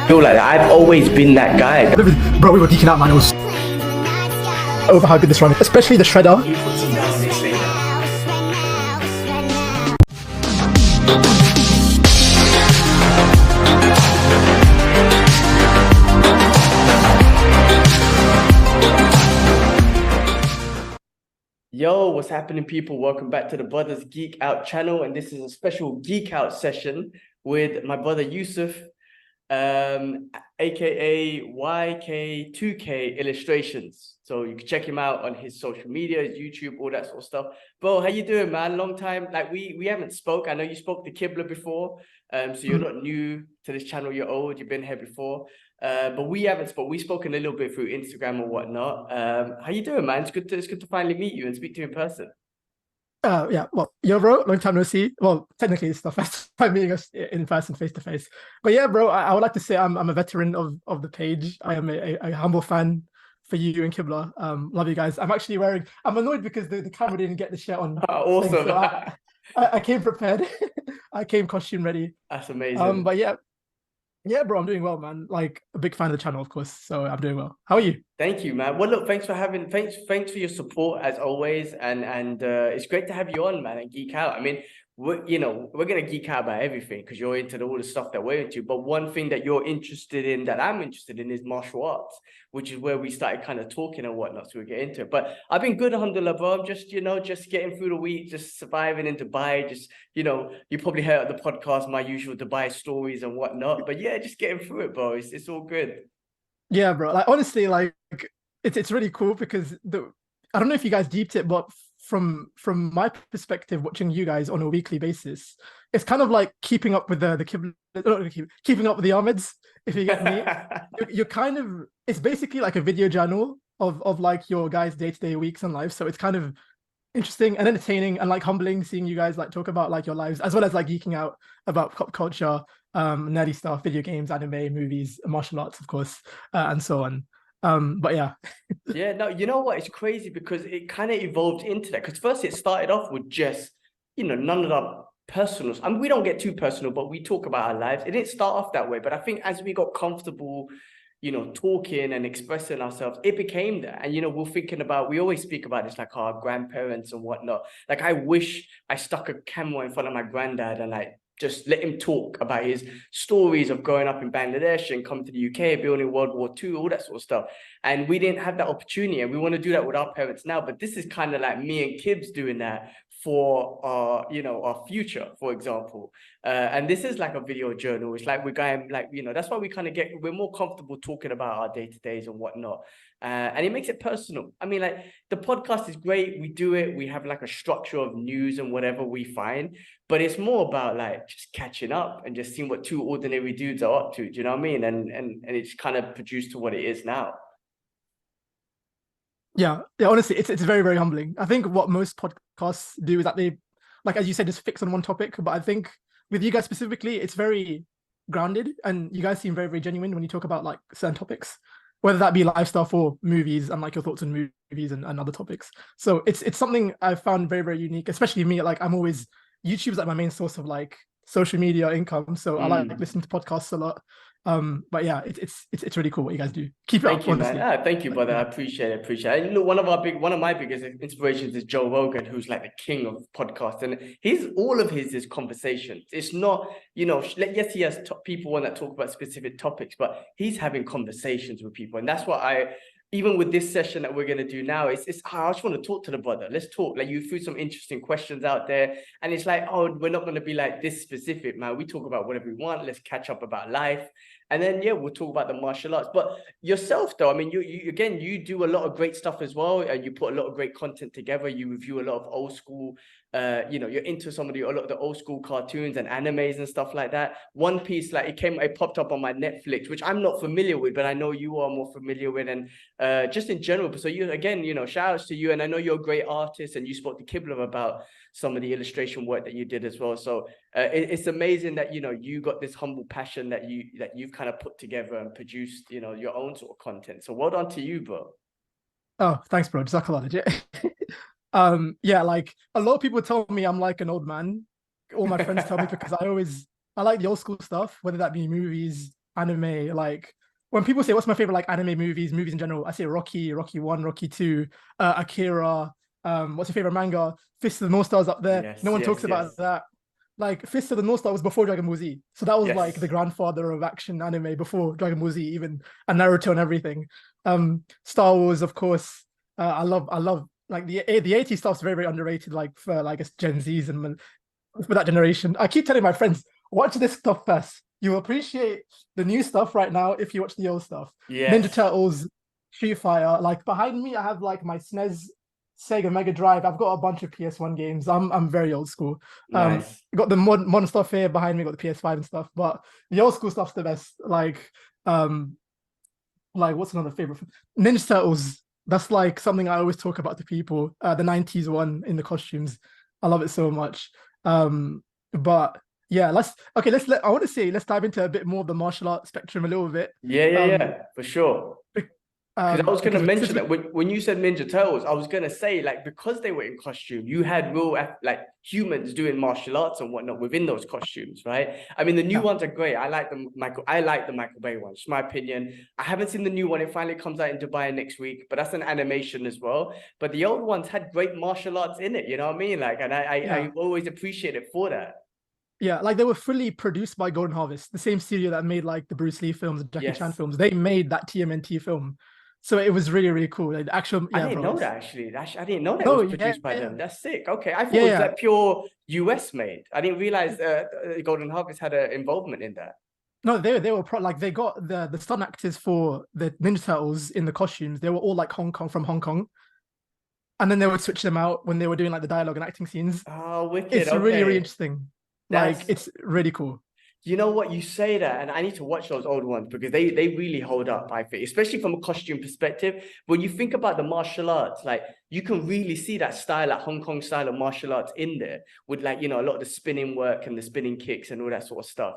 feel like that. I've always been that guy. Bro, we were geeking out, man. It was over how good this run is, especially the shredder. Yo, what's happening, people? Welcome back to the Brothers Geek Out channel, and this is a special Geek Out session with my brother Yusuf, aka YK2K Illustrations. So you can check him out on his social media, his YouTube, all that sort of stuff. Bro, how you doing, man? Long time. Like we haven't spoke. I know you spoke to Kibler before, so you're not new to this channel. You're old. You've been here before. But we haven't spoke. We've spoken a little bit through Instagram or whatnot. How you doing, man? It's good to finally meet you and speak to you in person. Yeah, well, yo, bro, long time no see. Well, technically, it's the first time meeting us in person, face to face. But yeah, bro, I would like to say I'm a veteran of the page. I am a humble fan for you and Kibler. Love you guys. I'm actually wearing. I'm annoyed because the camera didn't get the shirt on. Awesome. So I came prepared. I came costume ready. That's amazing. But yeah, bro, I'm doing well, man. Like a big fan of the channel, of course. So I'm doing well. How are you? Thank you, man. Well, look, thanks for your support as always, and it's great to have you on, man, and geek out. I mean, we're gonna geek out about everything because you're into all the stuff that we're into. But one thing that you're interested in, that I'm interested in, is martial arts, which is where we started kind of talking and whatnot. So we get into it. But I've been good, alhamdulillah, bro. I'm just just getting through the week, just surviving in Dubai. Just you probably heard of the podcast, my usual Dubai stories and whatnot. But yeah, just getting through it, bro. It's all good. Yeah, bro. Like honestly, like it's really cool because I don't know if you guys deeped it, but from my perspective, watching you guys on a weekly basis, it's kind of like keeping up with keeping up with the Ahmeds, if you get me. You're kind of, it's basically like a video journal of like your guys' day-to-day weeks and lives. So it's kind of interesting and entertaining and like humbling seeing you guys like talk about like your lives, as well as like geeking out about pop culture, nerdy stuff, video games, anime, movies, martial arts, of course, and so on. But yeah. Yeah, no, you know what? It's crazy because it kind of evolved into that. Because first it started off with just, none of our personals. I mean, we don't get too personal, but we talk about our lives. It didn't start off that way. But I think as we got comfortable, talking and expressing ourselves, it became that. And, we always speak about this, like our grandparents and whatnot. Like, I wish I stuck a camera in front of my granddad and like, just let him talk about his stories of growing up in Bangladesh and coming to the UK, building World War II, all that sort of stuff. And we didn't have that opportunity, and we want to do that with our parents now. But this is kind of like me and Kibbs doing that for our future, for example. And this is like a video journal. It's like we're going like, that's why we're more comfortable talking about our day-to-days and whatnot. And it makes it personal. I mean, like the podcast is great. We do it. We have like a structure of news and whatever we find, but it's more about like just catching up and just seeing what two ordinary dudes are up to. Do you know what I mean? And it's kind of produced to what it is now. Yeah, honestly, it's very, very humbling. I think what most podcasts do is that they, like as you said, just fix on one topic. But I think with you guys specifically, it's very grounded, and you guys seem very, very genuine when you talk about like certain topics, whether that be life stuff or movies and like your thoughts on movies and other topics. So it's something I found very, very unique, especially me. Like YouTube's like my main source of like social media income. So I like listening to podcasts a lot. But yeah, it's really cool what you guys do. Keep it up, honestly. Man. Thank you, brother. I appreciate it. Look, one of my biggest inspirations is Joe Rogan, who's like the king of podcasts, and all of his is conversations. It's not, yes, he has people that talk about specific topics, but he's having conversations with people, and that's what even with this session that we're going to do now, I just want to talk to the brother. Let's talk. Like, you threw some interesting questions out there, and it's like, oh, we're not going to be like this specific, man. We talk about whatever we want. Let's catch up about life. And then, yeah, we'll talk about the martial arts. But yourself, though, I mean, you do a lot of great stuff as well. And you put a lot of great content together. You review a lot of old school, you're into a lot of the old school cartoons and animes and stuff like that. One Piece, like it popped up on my Netflix, which I'm not familiar with, but I know you are more familiar with. And just in general, so you, again, shout outs to you. And I know you're a great artist, and you spoke to Kibler about some of the illustration work that you did as well. So it's amazing that you got this humble passion that you've kind of put together and produced your own sort of content. So well done to you, bro. Oh, thanks, bro. Jazakallah, legit. Yeah, like a lot of people tell me I'm like an old man. All my friends tell me because I like the old school stuff, whether that be movies, anime, like when people say what's my favorite like anime movies in general, I say Rocky, Rocky 1, Rocky 2, Akira. What's your favorite manga? Fist of the North Star's up there. Yes, No one talks yes, about yes, that. Like Fist of the North Star was before Dragon Ball Z. So that was like the yes. grandfather of action anime before Dragon Ball Z, even, and Naruto and everything. Star Wars, of course. I love like the 80s stuff's very, very underrated, like for like us Gen Zs and for that generation. I keep telling my friends, watch this stuff first. You appreciate the new stuff right now if you watch the old stuff. Ninja Yes. Turtles, Street Fighter. Like behind me, I have like my SNES, Sega Mega Drive. I've got a bunch of PS1 games. I'm very old school. Nice. Got the modern stuff here behind me, got the PS5 and stuff, but the old school stuff's the best. Um, like what's another favorite? Ninja Turtles. That's like something I always talk about to people. The 90s one in the costumes. I love it so much. But yeah, I want to say let's dive into a bit more of the martial art spectrum a little bit. Yeah, yeah, Um, yeah, for sure. Because I was gonna because since mention we, that when you said Ninja Turtles, I was gonna say like because they were in costume, you had real like humans doing martial arts and whatnot within those costumes, right? I mean, the new yeah, ones are great. I like the Michael Bay ones. It's my opinion. I haven't seen the new one. It finally comes out in Dubai next week, but that's an animation as well. But the old ones had great martial arts in it. You know what I mean? Like, and I yeah, always appreciate it for that. yeah, like they were fully produced by Golden Harvest, the same studio that made like the Bruce Lee films, the Jackie Chan Yes. films. They made that TMNT film, so it was really, really cool. Like the actual, I yeah, didn't bro. know that actually. I didn't know that it No, was yeah, produced by yeah, them. That's sick. Okay, I thought yeah, it was yeah. like pure US made. I didn't realize Golden Harvest had an involvement in that. No, they were like they got the stunt actors for the Ninja Turtles in the costumes. They were all like from Hong Kong, and then they would switch them out when they were doing like the dialogue and acting scenes. Oh, wicked. It's really, really Okay, interesting. Like that's it's really cool. you know what you say that, and I need to watch those old ones because they really hold up. I think, especially from a costume perspective, when you think about the martial arts, like you can really see that style, like Hong Kong style of martial arts in there, with like a lot of the spinning work and the spinning kicks and all that sort of stuff.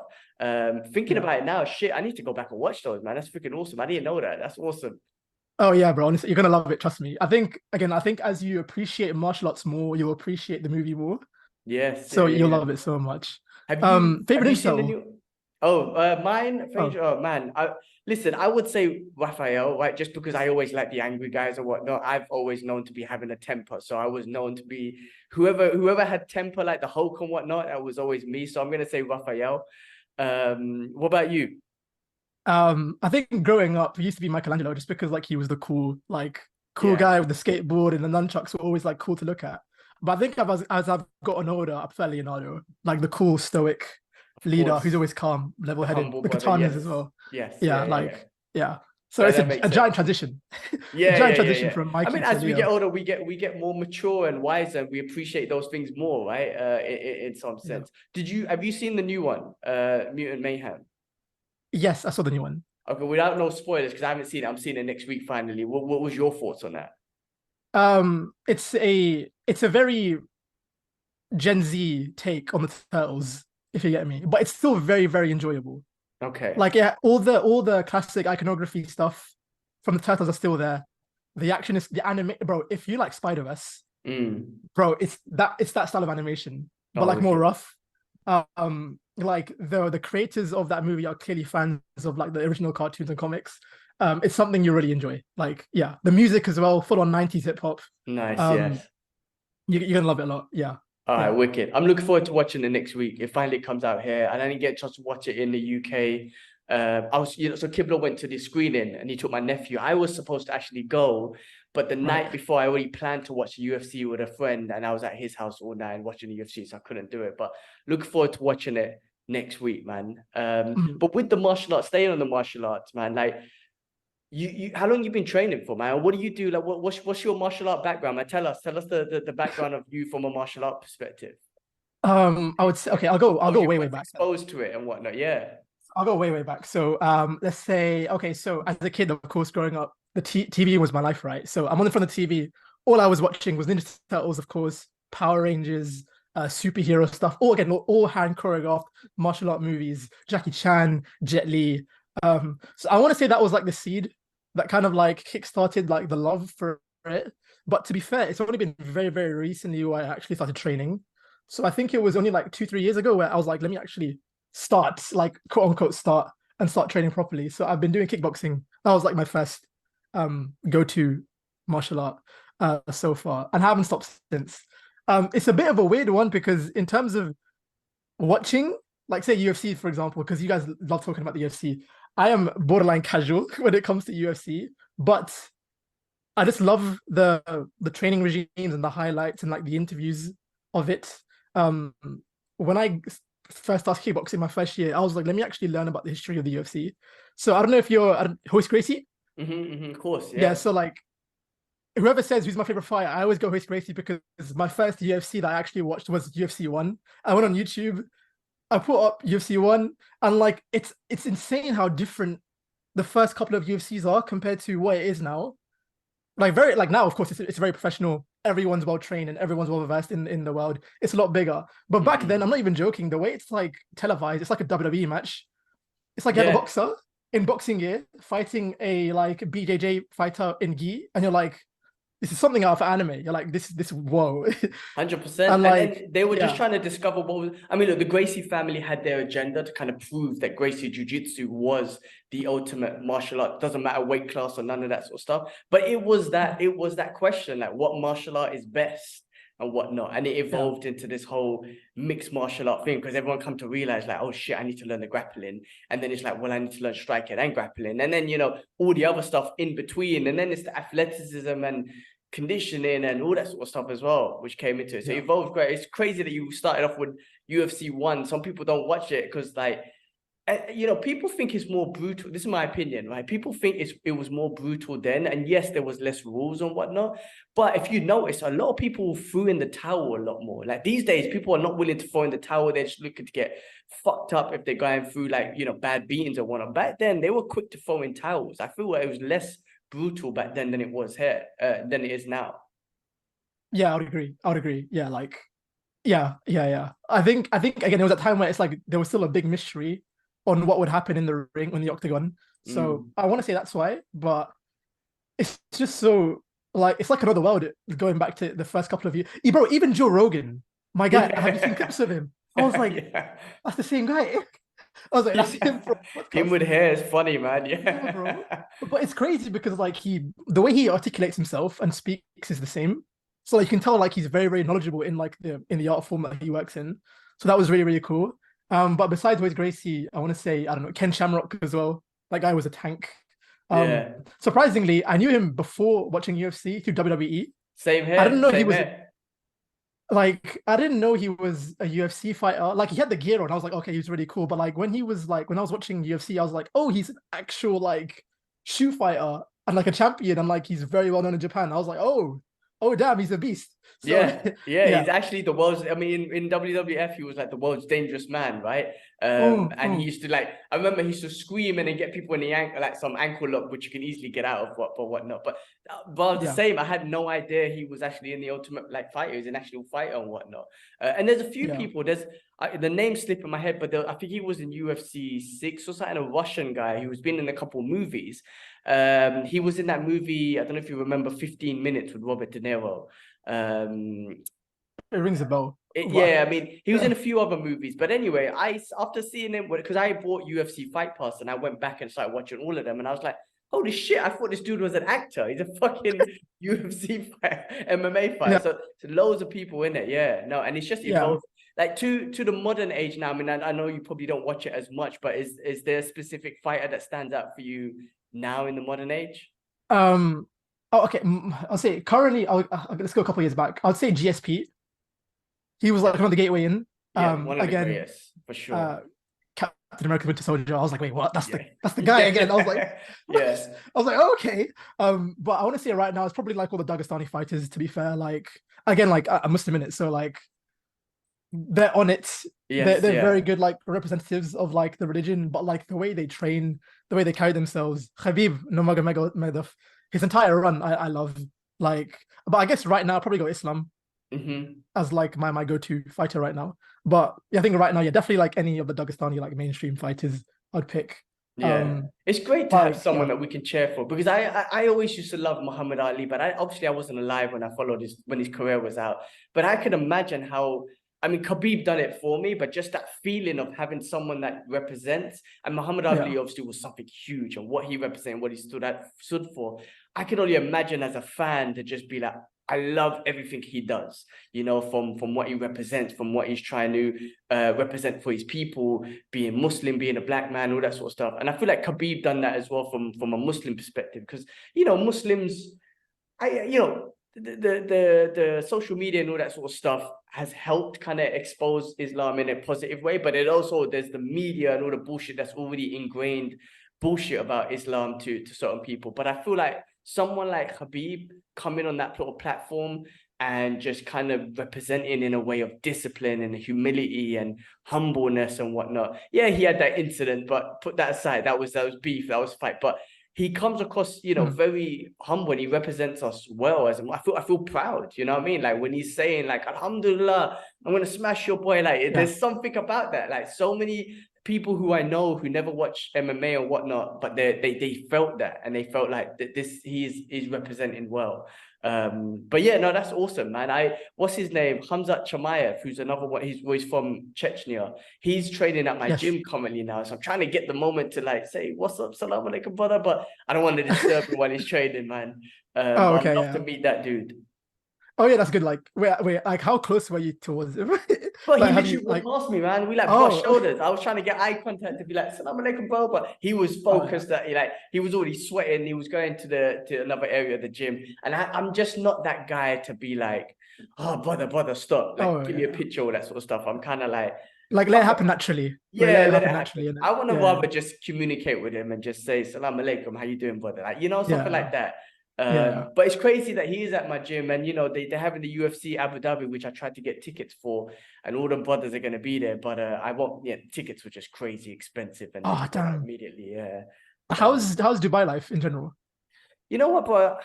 Thinking Yeah. about it now, shit, I need to go back and watch those, man. That's freaking awesome. I didn't know that. That's awesome. Oh yeah, bro. Honestly, you're gonna love it. Trust me. I think as you appreciate martial arts more, you'll appreciate the movie more. Yes, yeah, So yeah, you'll yeah. love it so much. Have Favorite you Ninja seen the Turtle? new? Oh, mine, Oh, favorite. Oh man, listen. I would say Raphael, right? Just because I always like the angry guys or whatnot. I've always known to be having a temper, so I was known to be whoever had temper like the Hulk and whatnot. That was always me. So I'm gonna say Raphael. What about you? I think growing up, he used to be Michelangelo just because like he was the cool Yeah, guy with the skateboard and the nunchucks were always like cool to look at. But I think as I've gotten older, I prefer Leonardo, like the cool stoic of leader who's course, always calm, the level-headed. humble The brother. katanas Yes, as well. yes, Yeah, yeah, yeah, yeah. yeah. So That it's that makes a giant sense. transition, a Yeah, giant yeah, yeah, transition yeah. from I mean, Mikey to as we get Leo. older, we get more mature and wiser, and we appreciate those things more, right? In some Yeah. sense. Have you seen the new one, Mutant Mayhem? Yes, I saw the new one. Okay, without no spoilers, because I haven't seen it. I'm seeing it next week finally. What was your thoughts on that? It's a very Gen Z take on the turtles, if you get me. But it's still very, very enjoyable. Okay. Like yeah, all the classic iconography stuff from the turtles are still there. The action is the anime, bro. If you like Spider-Verse, Mm. bro, it's that style of animation, but Oh, like more wicked. rough. Like the creators of that movie are clearly fans of like the original cartoons and comics. It's something you really enjoy. Like yeah, the music as well, full on 90s hip hop. Nice, Um, yes. you're gonna love it a lot. Yeah, All right, yeah, wicked. I'm looking forward to watching it next week. It finally comes out here, and I didn't get a chance to watch it in the UK. I was, so Kibla went to the screening, and he took my nephew. I was supposed to actually go, but the right. night before, I already planned to watch the UFC with a friend, and I was at his house all night watching the UFC, so I couldn't do it. But looking forward to watching it next week, man. Mhm. But with the martial arts, staying on the martial arts, man, like how long you been training for, man? What do you do? Like, what's your martial art background, man? Tell us the background of you from a martial art perspective. I would say okay. How I'll was go you way way first back. exposed to it and whatnot? Yeah. I'll go way, way back. So, let's say, okay, so as a kid, of course, growing up, the TV was my life, right? So I'm on the front of the TV. All I was watching was Ninja Turtles, of course, Power Rangers, superhero stuff. All again, all hand choreographed martial art movies. Jackie Chan, Jet Li. So I want to say that was like the seed that kind of like kickstarted like the love for it. But to be fair, it's only been very, very recently where I actually started training. So I think it was only like 2, 3 years ago where I was like, let me actually start, like quote unquote start. and start training properly. So I've been doing kickboxing. That was like my first go-to martial art so far, and I haven't stopped since. It's a bit of a weird one because in terms of watching, like say UFC, for example, because you guys love talking about the UFC. I am borderline casual when it comes to UFC, but I just love the training regimes and the highlights and like the interviews of it. Um, when I first started kickboxing my first year, I was like, let me actually learn about the history of the UFC. So I don't know if you're Hoist Gracie. Of course, Yeah. yeah. So like whoever says who's my favorite fighter, I always go Hoist Gracie because my first UFC that I actually watched was UFC 1. I went on YouTube, I put up UFC 1, and like it's insane how different the first couple of UFCs are compared to what it is now. Like very like now, of course, it's very professional. Everyone's well trained and everyone's well versed in the world. It's a lot bigger. But back then, I'm not even joking. The way it's like televised, it's like a WWE match. It's like you have a boxer in boxing gear fighting a like BJJ fighter in gi, and you're like, this is something out of anime. You're like, this whoa. 100%. And like, then they were just trying to discover what was. I mean, look, the Gracie family had their agenda to kind of prove that Gracie Jiu-Jitsu was the ultimate martial art. Doesn't matter weight class or none of that sort of stuff. But it was that question, like what martial art is best and whatnot. And it evolved into this whole mixed martial art thing because everyone come to realize like, oh shit, I need to learn the grappling. And then it's like, well, I need to learn striking and grappling. And then, you know, all the other stuff in between. And then it's the athleticism and conditioning and all that sort of stuff as well, which came into it. So it evolved great. It's crazy that you started off with UFC 1. Some people don't watch it because like, you know, people think it's more brutal. This is my opinion, right? People think it was more brutal then. And yes, there was less rules and whatnot. But if you notice, a lot of people threw in the towel a lot more. Like these days, people are not willing to throw in the towel. They're just looking to get fucked up if they're going through like, you know, bad beatings or whatnot. Back then, they were quick to throw in towels. I feel like it was less brutal back then than it was here, than it is now. Yeah, I would agree. Yeah, like, yeah. I think again, it was a time where it's like there was still a big mystery on what would happen in the ring, on the octagon. So I want to say that's why, but it's just so like it's like another world going back to the first couple of years. Bro, even Joe Rogan, my guy, have you seen clips of him? I was like, that's the same guy. I was like, that's him from him with hair is funny, man. Yeah, bro. But it's crazy because like the way he articulates himself and speaks is the same. So like, you can tell like he's very, very knowledgeable in like the art form that he works in. So that was really, really cool. But besides Wade Gracie, I want to say, I don't know, Ken Shamrock as well. That guy was a tank. Surprisingly, I knew him before watching UFC through WWE. Same here. I didn't know he was like, I didn't know he was a UFC fighter. Like he had the gear on. I was like, okay, he's really cool. But like when I was watching UFC, I was like, oh, he's an actual like shoe fighter and like a champion, and like he's very well known in Japan. I was like, oh damn, he's a beast. So, he's actually the world's. I mean, in WWF, he was like the world's dangerous man, right? And he used to like. I remember he used to scream and then get people in the ankle, like some ankle lock, which you can easily get out of, whatnot. But the same, I had no idea he was actually in the Ultimate like Fighter. He's an actual fighter and whatnot. And there's a few people. There's the name slip in my head, but I think he was in UFC 6 or something. A Russian guy who's been in a couple of movies. He was in that movie. I don't know if you remember 15 Minutes with Robert De Niro. It rings a bell. I mean, he was in a few other movies, but anyway, after seeing him, because I bought UFC Fight Pass and I went back and started watching all of them, and I was like, holy shit, I thought this dude was an actor. He's a fucking UFC fighter, MMA fighter. So loads of people in it. And it's just evolved. Like to the modern age now. I mean, I know you probably don't watch it as much, but is there a specific fighter that stands out for you now in the modern age? Okay. I'll say currently. Let's go a couple of years back. I'll say GSP. He was like one of the gateway in. One of the greatest, for sure. Captain America Winter Soldier. I was like, wait, what? That's the guy again. I was like, I was like, oh, okay. But I want to say right now, it's probably like all the Dagestani fighters. To be fair, like again, like I'm Muslim in it, so like they're on it. They're very good, like representatives of like the religion, but like the way they train, the way they carry themselves. Khabib Nurmagomedov, his entire run, I love. Like, but I guess right now I'll probably go Islam. As like my go-to fighter right now. But I think right now, definitely like any of the Dagestani like mainstream fighters I'd pick. It's great to have someone that we can cheer for, because I always used to love Muhammad Ali, but I wasn't alive when I followed when his career was out. But I could imagine how I mean, Khabib done it for me, but just that feeling of having someone that represents, and Muhammad Ali obviously was something huge, and what he represented, what he stood for. I can only imagine as a fan to just be like, I love everything he does, you know, from what he represents, from what he's trying to represent for his people, being Muslim, being a black man, all that sort of stuff. And I feel like Khabib done that as well from a Muslim perspective, because, you know, Muslims, the social media and all that sort of stuff has helped kind of expose Islam in a positive way, but it also, there's the media and all the bullshit that's already ingrained bullshit about Islam to certain people. But I feel like someone like Habib coming on that sort of platform and just kind of representing in a way of discipline and humility and humbleness and whatnot. Yeah, he had that incident, but put that aside. That was beef, that was fight. But he comes across, you know, very humble, and he represents us well. As I feel proud, you know what I mean? Like when he's saying, like, Alhamdulillah, I'm gonna smash your boy. Like, there's something about that. Like, so many people who I know who never watch MMA or whatnot, but they felt that, and they felt like that he's representing well. But yeah, no, that's awesome, man. What's his name? Hamzat Chimaev, who's another one. He's from Chechnya. He's training at my gym currently now. So I'm trying to get the moment to like say, what's up, salam alaikum, brother. But I don't want to disturb him while he's training, man. Okay, I'd love to meet that dude. Oh yeah, that's good. Like, wait, like, how close were you towards him? But like, he literally walked past me, man. We like brushed shoulders. I was trying to get eye contact to be like, salam alaikum, bro. But he was focused that he was already sweating. He was going to another area of the gym. And I'm just not that guy to be like, oh, brother, stop. Like, give me a picture, all that sort of stuff. I'm kind of like let it happen naturally. Yeah, let it happen naturally. I want to rather just communicate with him and just say, salam alaikum, how you doing, brother? Like, you know, something like that. But it's crazy that he is at my gym, and you know they're having the UFC Abu Dhabi, which I tried to get tickets for, and all the brothers are going to be there. But I won't. Yeah, tickets were just crazy expensive, and damn. Immediately. Yeah. How's Dubai life in general? You know what, but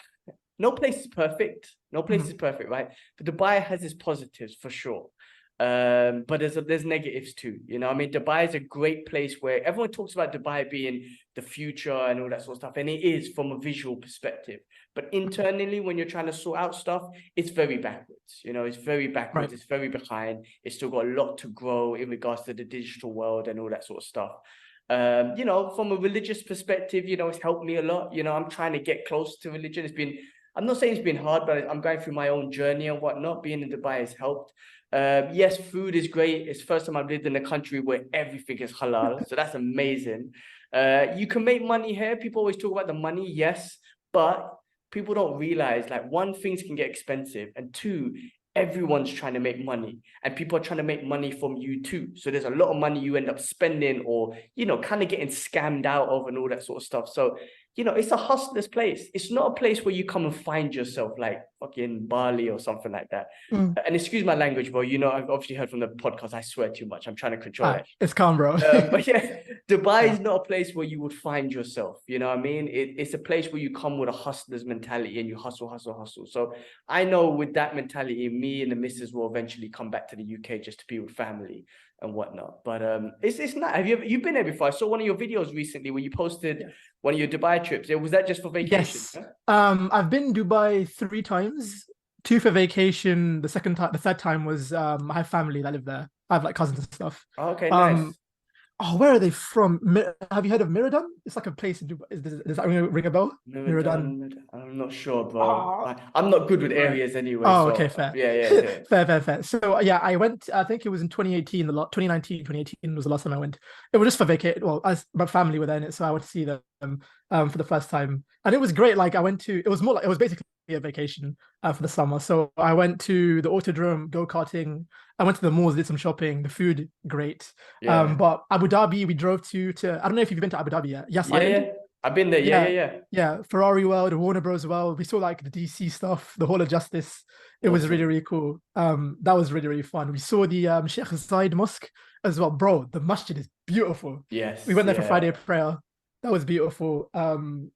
no place is perfect. No place is perfect, right? But Dubai has its positives for sure. But there's negatives too, you know. I mean, Dubai is a great place where everyone talks about Dubai being the future and all that sort of stuff, and it is from a visual perspective. But internally, when you're trying to sort out stuff, it's very backwards. You know, it's very backwards. It's very behind. It's still got a lot to grow in regards to the digital world and all that sort of stuff. You know, from a religious perspective, you know, it's helped me a lot. You know, I'm trying to get close to religion. I'm not saying it's been hard, but I'm going through my own journey and whatnot. Being in Dubai has helped. Yes, food is great. It's the first time I've lived in a country where everything is halal. So that's amazing. You can make money here. People always talk about the money, yes, but people don't realize, like, one, things can get expensive, and two, everyone's trying to make money, and people are trying to make money from you too. So there's a lot of money you end up spending, or, you know, kind of getting scammed out of and all that sort of stuff. So, you know, it's a hustler's place. It's not a place where you come and find yourself like fucking Bali or something like that. And excuse my language, bro. You know, I've obviously heard from the podcast, I swear too much. I'm trying to control it. It's calm, bro. But yeah, Dubai is not a place where you would find yourself. You know what I mean? It's a place where you come with a hustler's mentality and you hustle. So I know with that mentality, me and the missus will eventually come back to the UK just to be with family and whatnot. But it's not. You've been there before? I saw one of your videos recently where you posted one of your Dubai trips. Was that just for vacation? Yes. Huh? I've been Dubai 3 times. 2 for vacation. The third time was I have family that live there. I have like cousins and stuff. Okay, nice. Oh, where are they from? Have you heard of Miradan? It's like a place in Dubai. Does that ring a bell? Miradan. I'm not sure, bro. I'm not good with areas anyway. Oh, okay, fair. Yeah. fair. So yeah, I went. I think it was in 2018. 2018 was the last time I went. It was just for vacation. Well, my family were there in it, so I went to see them for the first time, and it was great. Like, I went to. It was basically a vacation for the summer. So I went to the Autodrome, go-karting. I went to the malls, did some shopping. The food, great. But Abu Dhabi, we drove to. I don't know if you've been to Abu Dhabi yet. Yes, yeah. I've been there. Yeah. Ferrari World, Warner Bros. Well, we saw like the DC stuff, the Hall of Justice. It was really, really cool. That was really, really fun. We saw the Sheikh Zayed Mosque as well, bro. The masjid is beautiful. Yes, we went there for Friday prayer. That was beautiful. And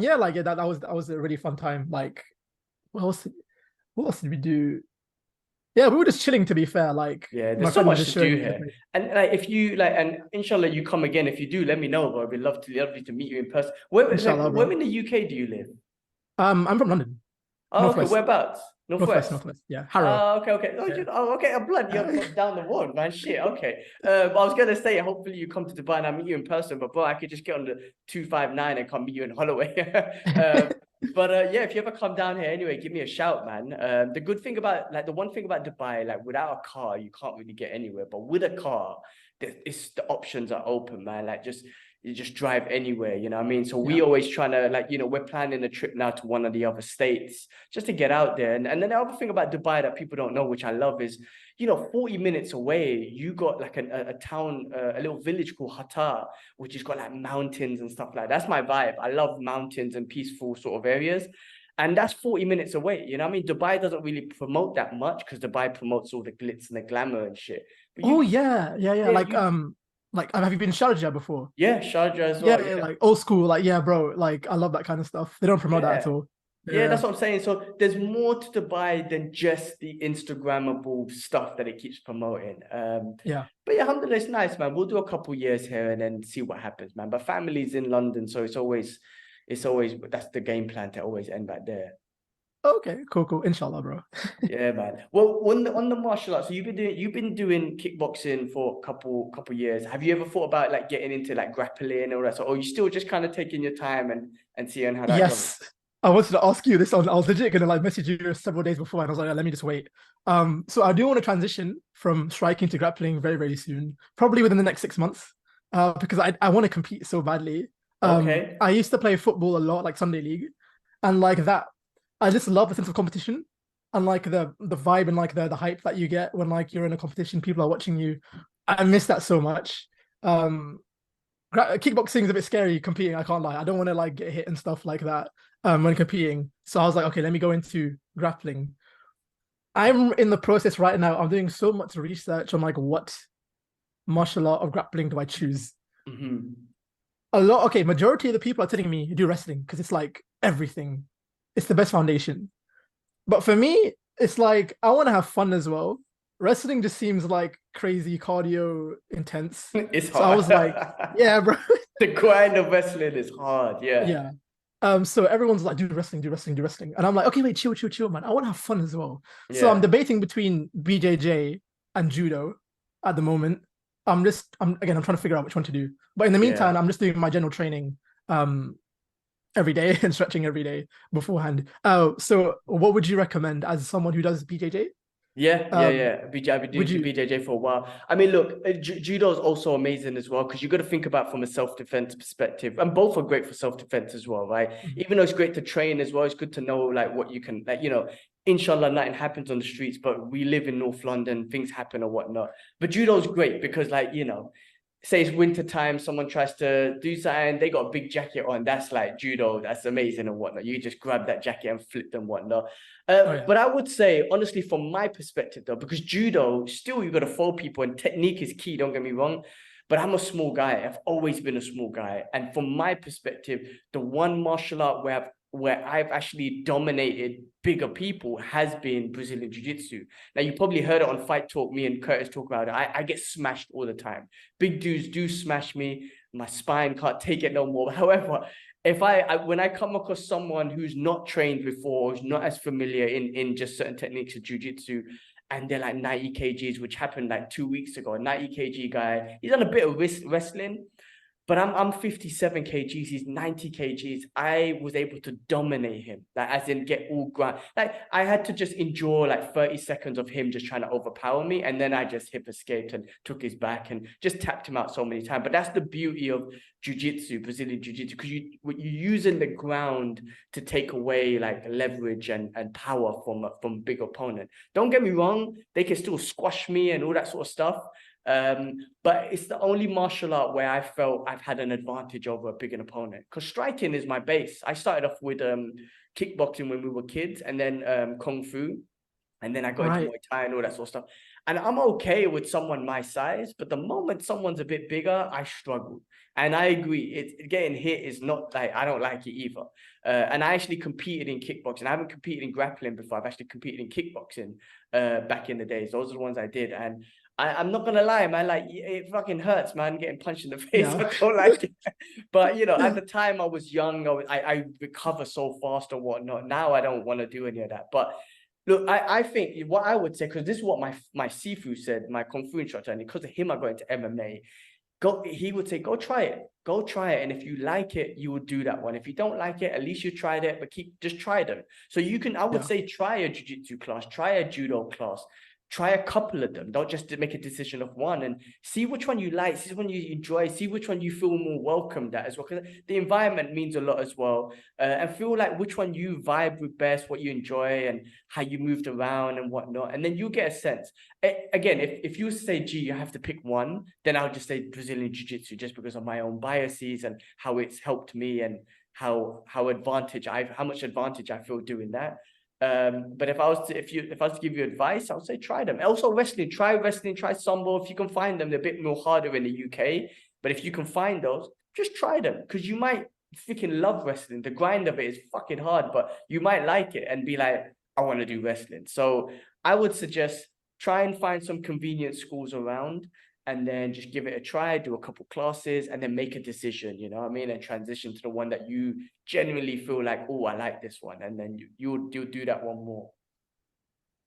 yeah, like that was a really fun time. Like, what else did we do? Yeah, we were just chilling, to be fair. Like, there's so much to do here. And like, if you like, and inshallah you come again. If you do, let me know, bro. I'd be lovely to meet you in person. Where in the UK do you live? I'm from London. Oh, okay. Whereabouts? Northwest. Northwest. Yeah, Harrow. Okay. Oh, Yeah. okay. I'm blood. You're down the road, man. Shit. Okay. I was gonna say, hopefully you come to Dubai and I meet you in person. But bro, I could just get on the 259 and come meet you in Holloway. But yeah, if you ever come down here anyway, give me a shout, man. The good thing about the one thing about Dubai, like without a car, you can't really get anywhere. But with a car, the options are open, man. Like you just drive anywhere, you know what I mean? So we always trying to we're planning a trip now to one of the other states just to get out there. And then the other thing about Dubai that people don't know, which I love, is 40 minutes away, you got like a town, a little village called Hatta, which has got like mountains and stuff like that. That's my vibe. I love mountains and peaceful sort of areas. And that's 40 minutes away. You know what I mean? Dubai doesn't really promote that much because Dubai promotes all the glitz and the glamour and shit. But Yeah. Like have you been to Sharjah before? Yeah, Sharjah as well. Yeah, like old school. Like, yeah, bro. Like, I love that kind of stuff. They don't promote that at all. Yeah, that's what I'm saying. So there's more to Dubai than just the Instagrammable stuff that it keeps promoting. Yeah. But yeah, alhamdulillah, it's nice, man. We'll do a couple years here and then see what happens, man. But family's in London, so it's always that's the game plan to always end back there. Okay, cool. Inshallah, bro. Yeah, man. Well, on the martial arts, so you've been doing kickboxing for a couple years. Have you ever thought about like getting into like grappling and all that? So, or you still just kind of taking your time and seeing how that goes? Yes. I wanted to ask you this on. I was legit gonna like message you several days before, and I was like, let me just wait. So I do want to transition from striking to grappling very, very soon, probably within the next 6 months. Because I want to compete so badly. Okay. I used to play football a lot, like Sunday league, and like that, I just love the sense of competition and like the vibe and like the hype that you get when like you're in a competition, people are watching you. I miss that so much. Kickboxing is a bit scary competing, I can't lie. I don't want to like get hit and stuff like that when competing. So I was like, okay, let me go into grappling. I'm in the process right now. I'm doing so much research on like what martial art of grappling do I choose. Mm-hmm. Majority of the people are telling me do wrestling because it's like everything. It's the best foundation. But for me, it's like I want to have fun as well. Wrestling just seems like crazy cardio intense. It's hard. So I was like, yeah, bro. The grind of wrestling is hard. Yeah. So everyone's like, do wrestling. And I'm like, okay, wait, chill, man. I want to have fun as well. Yeah. So I'm debating between BJJ and judo at the moment. I'm trying to figure out which one to do. But in the meantime, I'm just doing my general training every day and stretching every day beforehand. So what would you recommend as someone who does BJJ? Yeah. I've been doing BJJ for a while. I mean, look, judo is also amazing as well because you got to think about from a self-defense perspective, and both are great for self-defense as well, right? Mm-hmm. Even though it's great to train as well, it's good to know like what you can, like, inshallah, nothing happens on the streets, but we live in North London, things happen or whatnot. But judo is great because, like, say it's winter time, someone tries to do something, they got a big jacket on, that's like judo, that's amazing and whatnot. You just grab that jacket and flip them whatnot. But I would say, honestly, from my perspective though, because judo, still you got to throw people and technique is key, don't get me wrong. But I'm a small guy. I've always been a small guy. And from my perspective, the one martial art where I've actually dominated bigger people has been Brazilian Jiu-Jitsu. Now, you probably heard it on Fight Talk, me and Curtis talk about it. I get smashed all the time. Big dudes do smash me. My spine can't take it no more. However, if when I come across someone who's not trained before, who's not as familiar in just certain techniques of Jiu-Jitsu, and they're like 90 kgs, which happened like 2 weeks ago, a 90 kg guy, he's done a bit of wrestling, but I'm 57 kgs, he's 90 kgs. I was able to dominate him, like as in get all ground. Like I had to just endure like 30 seconds of him just trying to overpower me. And then I just hip escaped and took his back and just tapped him out so many times. But that's the beauty of Jiu-Jitsu, Brazilian Jiu-Jitsu, because you're using the ground to take away like leverage and power from big opponent. Don't get me wrong, they can still squash me and all that sort of stuff. But it's the only martial art where I felt I've had an advantage over a bigger opponent, because striking is my base. I started off with kickboxing when we were kids, and then kung fu, and then I got into Muay Thai and all that sort of stuff. And I'm okay with someone my size, but the moment someone's a bit bigger, I struggle. And I agree, getting hit is not like, I don't like it either. And I actually competed in kickboxing. I haven't competed in grappling before. I've actually competed in kickboxing back in the days. Those are the ones I did. And I'm not gonna lie, man, like it fucking hurts, man, getting punched in the face. I don't like it. But at the time I was young, I recover so fast or whatnot. Now I don't want to do any of that. But Look, I think what I would say, because this is what my Sifu said, my Kung Fu instructor, and because of him, I got into MMA. He would say, go try it. Go try it. And if you like it, you would do that one. If you don't like it, at least you tried it, but just try them. So I would say, try a jiu-jitsu class, try a judo class, try a couple of them. Don't just make a decision of one, and see which one you like, see which one you enjoy, see which one you feel more welcomed at as well. Because the environment means a lot as well. And feel like which one you vibe with best, what you enjoy, and how you moved around and whatnot. And then you get a sense. Again, if you say, gee, you have to pick one, then I'll just say Brazilian Jiu-Jitsu, just because of my own biases and how it's helped me, and how much advantage I feel doing that. But if I was to give you advice, I would say try them. Also wrestling, try sambo. If you can find them, they're a bit more harder in the UK, but if you can find those, just try them, because you might freaking love wrestling. The grind of it is fucking hard, but you might like it and be like, I want to do wrestling. So I would suggest try and find some convenient schools around, and then just give it a try, do a couple classes, and then make a decision, you know what I mean? And transition to the one that you genuinely feel like, oh, I like this one. And then you'll do that one more.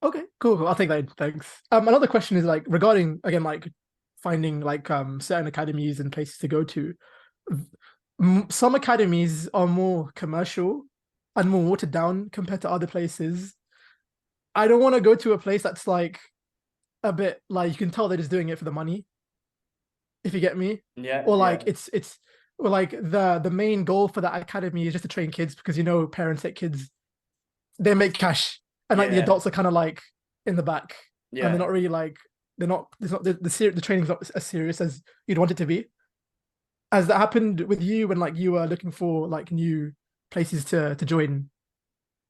Okay, cool. I'll take that. Thanks. Another question is like regarding, again, like finding like certain academies and places to go to. Some academies are more commercial and more watered down compared to other places. I don't want to go to a place that's like a bit like, you can tell they're just doing it for the money, if you get me. Yeah. Or like it's or like the main goal for that academy is just to train kids, because parents take kids, they make cash, and like the adults are kind of like in the back, and they're not really like, the training's not as serious as you'd want it to be. Has that happened with you when like you were looking for like new places to join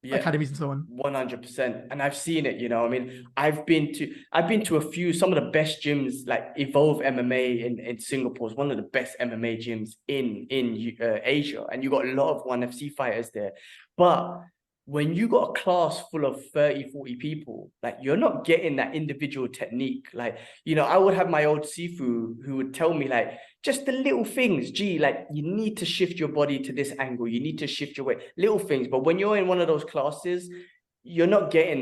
academies and so on? 100%. And I've seen it, you know. I mean, I've been to a few, some of the best gyms, like Evolve MMA in Singapore is one of the best MMA gyms in Asia, and you got a lot of 1FC fighters there. But when you got a class full of 30, 40 people, like, you're not getting that individual technique. Like, you know, I would have my old Sifu who would tell me like, just the little things, gee, like, you need to shift your body to this angle, you need to shift your weight, little things. But when you're in one of those classes, you're not getting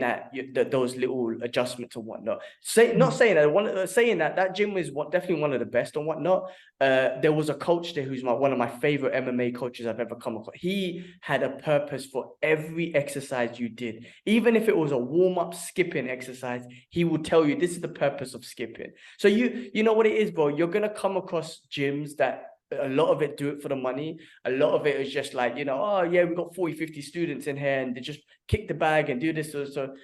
those little adjustments and whatnot. Not saying that saying that gym is definitely one of the best and whatnot. There was a coach there who's one of my favorite MMA coaches I've ever come across. He had a purpose for every exercise you did. Even if it was a warm-up skipping exercise, he would tell you, this is the purpose of skipping. So you know what it is, bro. You're gonna come across gyms that a lot of it do it for the money. A lot of it is just like, you know, oh yeah, we've got 40, 50 students in here, and they just kick the bag and do this. So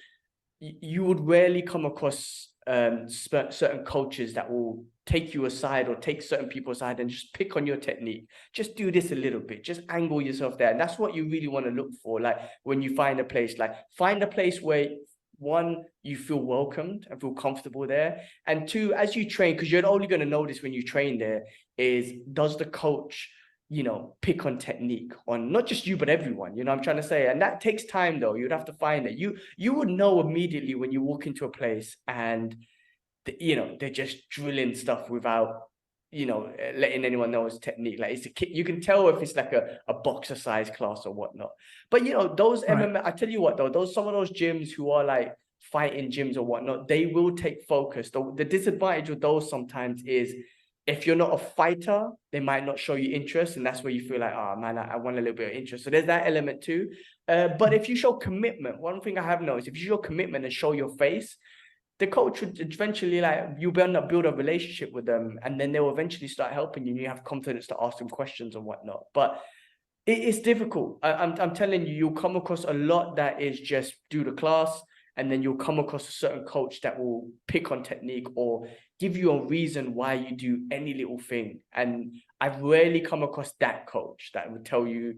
you would rarely come across certain coaches that will take you aside or take certain people aside and just pick on your technique. Just do this a little bit, just angle yourself there. And that's what you really want to look for. Like, when you find a place, like, find a place where, one, you feel welcomed and feel comfortable there, and two, as you train, because you're only going to notice when you train there, is, does the coach, you know, pick on technique on not just you but everyone, you know what I'm trying to say? And that takes time though. You'd have to find it. You would know immediately when you walk into a place and you know, they're just drilling stuff without, you know, letting anyone know it's technique. Like, you can tell if it's like a boxer size class or whatnot. But you know, those MMA, I tell you what though, some of those gyms who are like fighting gyms or whatnot, they will take focus. The disadvantage with those sometimes is, if you're not a fighter, they might not show you interest, and that's where you feel like, oh man, I want a little bit of interest. So there's that element too. But if you show commitment, one thing I have noticed, if you show commitment and show your face, the coach would eventually, like, you build a relationship with them, and then they'll eventually start helping you, and you have confidence to ask them questions and whatnot. But it's difficult. I'm telling you, you'll come across a lot that is just do the class, and then you'll come across a certain coach that will pick on technique or give you a reason why you do any little thing. And I've rarely come across that coach that would tell you,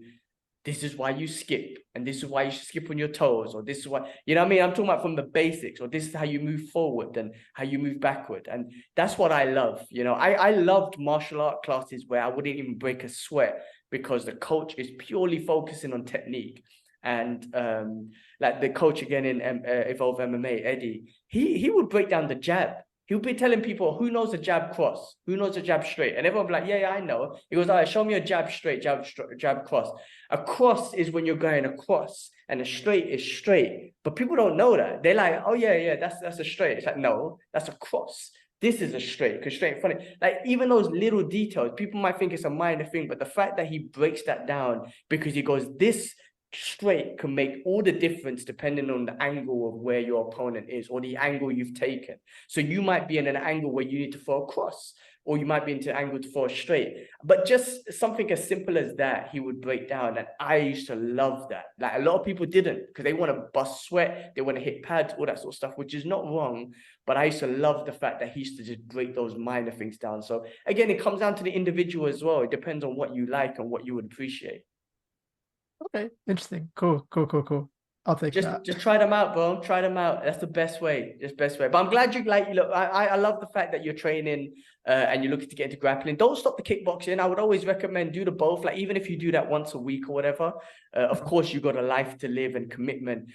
this is why you skip, and this is why you should skip on your toes, or this is why, you know what I mean? I'm talking about from the basics, or this is how you move forward and how you move backward. And that's what I love. You know, I loved martial art classes where I wouldn't even break a sweat, because the coach is purely focusing on technique. And like the coach again in Evolve MMA, Eddie, he would break down the jab. He'll be telling people, who knows a jab cross? Who knows a jab straight? And everyone will be like, yeah, I know. He goes, all right, show me a jab straight, jab cross. A cross is when you're going across, and a straight is straight. But people don't know that. They're like, oh yeah, that's a straight. It's like, no, that's a cross. This is a straight, because straight funny. Like, even those little details, people might think it's a minor thing, but the fact that he breaks that down, because he goes, this straight can make all the difference depending on the angle of where your opponent is, or the angle you've taken. So you might be in an angle where you need to throw a cross, or you might be into an angle to throw a straight. But just something as simple as that, he would break down. And I used to love that. Like, a lot of people didn't, because they want to bust sweat, they want to hit pads, all that sort of stuff, which is not wrong. But I used to love the fact that he used to just break those minor things down. So again, it comes down to the individual as well. It depends on what you like and what you would appreciate. Okay, interesting. Cool. I'll take that. Just try them out, bro. Try them out. That's the best way. Just best way. But I'm glad you like. Look, I love the fact that you're training and you're looking to get into grappling. Don't stop the kickboxing. I would always recommend do the both. Like, even if you do that once a week or whatever. Of course, you got a life to live and commitment.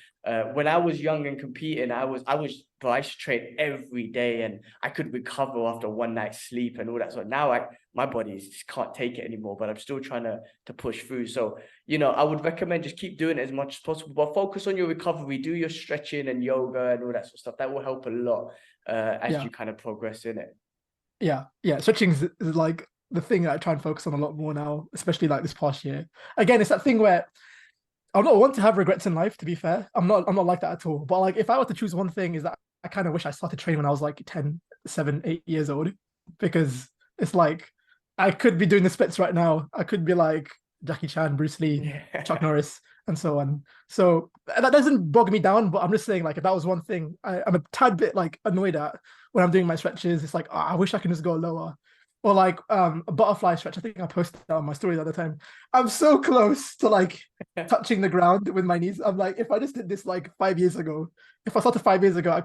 When I was young and competing, bro, I used to train every day, and I could recover after one night's sleep and all that. So now my body just can't take it anymore, but I'm still trying to push through. So, I would recommend just keep doing it as much as possible, but focus on your recovery, do your stretching and yoga and all that sort of stuff. That will help a lot as you kind of progress in it. Yeah. Stretching is like the thing that I try and focus on a lot more now, especially like this past year. Again, it's that thing where I'm not one to have regrets in life, to be fair. I'm not like that at all. But like, if I were to choose one thing, is that I kind of wish I started training when I was like 10, 7, 8 years old, because it's like I could be doing the splits right now. I could be like Jackie Chan, Bruce Lee, Chuck Norris, and so on. So that doesn't bog me down, but I'm just saying, like, if that was one thing I'm a tad bit like annoyed at when I'm doing my stretches, it's like, oh, I wish I can just go lower. Or like a butterfly stretch. I think I posted that on my story the other time. I'm so close to like touching the ground with my knees. I'm like, if I just did this like 5 years ago, if I started 5 years ago, I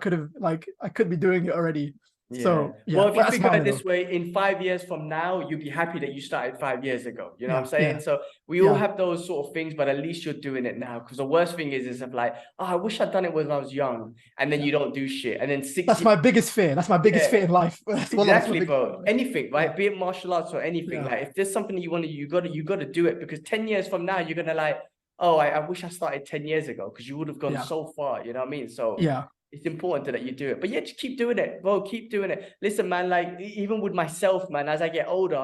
could be doing it already. Yeah. So yeah, well, if you think of it this way, in 5 years from now, you'll be happy that you started 5 years ago. You know what I'm saying? Yeah. So we all have those sort of things, but at least you're doing it now. Because the worst thing is of like, oh, I wish I'd done it when I was young, and then you don't do shit. And then That's my biggest fear. That's my biggest fear in life. Exactly, bro. Anything, right? Be it martial arts or anything. Like, if there's something you want to, you gotta do it, because 10 years from now, you're gonna like, oh, I wish I started 10 years ago, because you would have gone so far. You know what I mean? So it's important that you do it. But yeah, just keep doing it, bro. Keep doing it. Listen, man, like, even with myself, man, as I get older,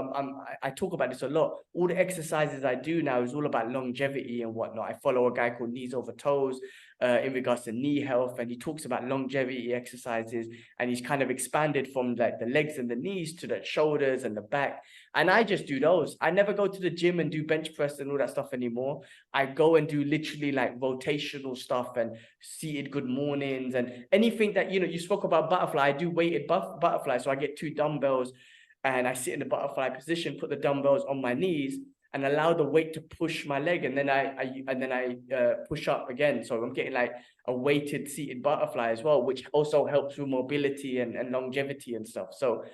I talk about this a lot. All the exercises I do now is all about longevity and whatnot. I follow a guy called Knees Over Toes in regards to knee health, and he talks about longevity exercises, and he's kind of expanded from like the legs and the knees to the shoulders and the back. And I just do those. I never go to the gym and do bench press and all that stuff anymore. I go and do literally like rotational stuff and seated good mornings and anything that, you spoke about butterfly. I do weighted butterfly. So I get 2 dumbbells and I sit in the butterfly position, put the dumbbells on my knees and allow the weight to push my leg. And then I push up again. So I'm getting like a weighted seated butterfly as well, which also helps with mobility and longevity and stuff. So,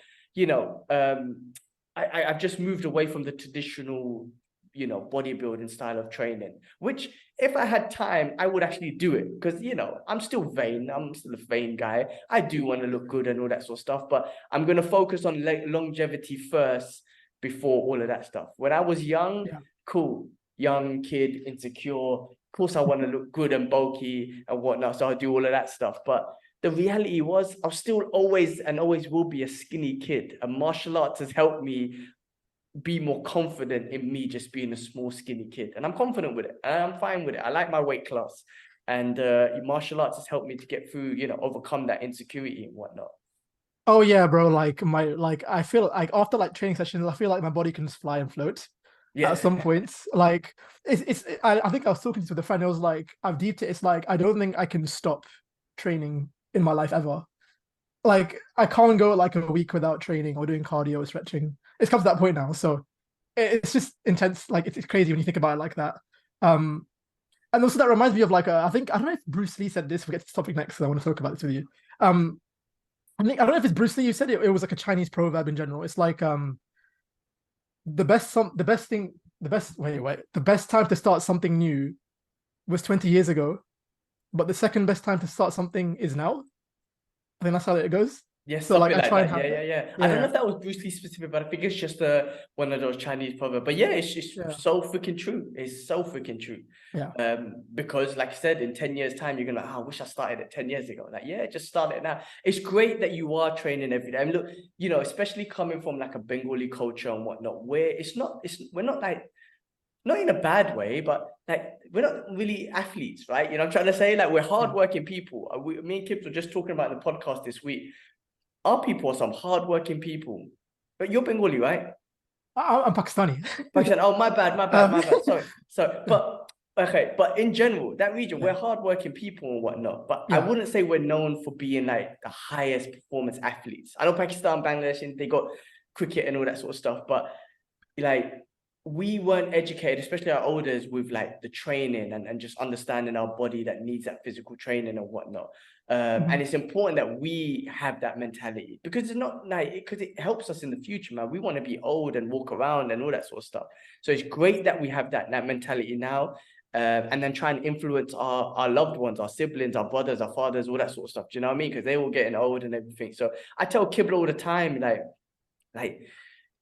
I've just moved away from the traditional, bodybuilding style of training, which if I had time, I would actually do it, because, I'm still vain. I'm still a vain guy. I do want to look good and all that sort of stuff, but I'm going to focus on longevity first before all of that stuff. When I was young, cool, young kid, insecure. Of course, I want to look good and bulky and whatnot. So I'll do all of that stuff. But the reality was, I was still always and always will be a skinny kid. And martial arts has helped me be more confident in me just being a small, skinny kid. And I'm confident with it. And I'm fine with it. I like my weight class. And martial arts has helped me to get through, overcome that insecurity and whatnot. Oh yeah, bro. Like I feel like after like training sessions, I feel like my body can just fly and float. At some points. Like I think I was talking to the friend. It was like, I've deeped it. It's like, I don't think I can stop training in my life ever. Like, I can't go like a week without training or doing cardio or stretching. It's come to that point now. So it's just intense. Like, it's crazy when you think about it like that. And also that reminds me of like, I don't know if Bruce Lee said this. We'll get to the topic next, because I want to talk about this with you. I don't know if it's Bruce Lee. You said it was like a Chinese proverb in general. It's like, the best time to start something new was 20 years ago, but the second best time to start something is now. I think that's how it goes. Yeah, So like something I like try and that. have Yeah, that. yeah, yeah. I don't know Yeah, if that was Bruce Lee specific, but I think it's just one of those Chinese proverbs. But yeah, yeah, it's so freaking true. It's so freaking true. yeah. Because like I said, in 10 years' time, you're gonna, oh, I wish I started it 10 years ago. Like, yeah, just start it now. It's great that you are training every day. I mean, look, you know, especially coming from like a Bengali culture and whatnot, where we're not like, not in a bad way, but like we're not really athletes, right? You know, I'm trying to say, like, we're Yeah. hardworking people. Me and Kips were just talking about in the podcast this week. Our people are some hardworking people. But you're Bengali, right? I'm Pakistani. Pakistan. Oh, my bad, my bad, Um, my bad. Sorry. So, yeah, but okay, but in general, that region, we're yeah, hardworking people and whatnot. But I yeah. wouldn't say we're known for being like the highest performance athletes. I know Pakistan, Bangladesh, and they got cricket and all that sort of stuff, but like we weren't educated, especially our elders, with like the training and just understanding our body that needs that physical training and whatnot. And Mhm. it's important that we have that mentality because it's not like because it helps us in the future, man. We want to be old and walk around and all that sort of stuff. So it's great that we have that mentality now. And then try and influence our loved ones, our siblings, our brothers, our fathers, all that sort of stuff. Do you know what I mean? Because they're all getting old and everything. So I tell Kibble all the time, like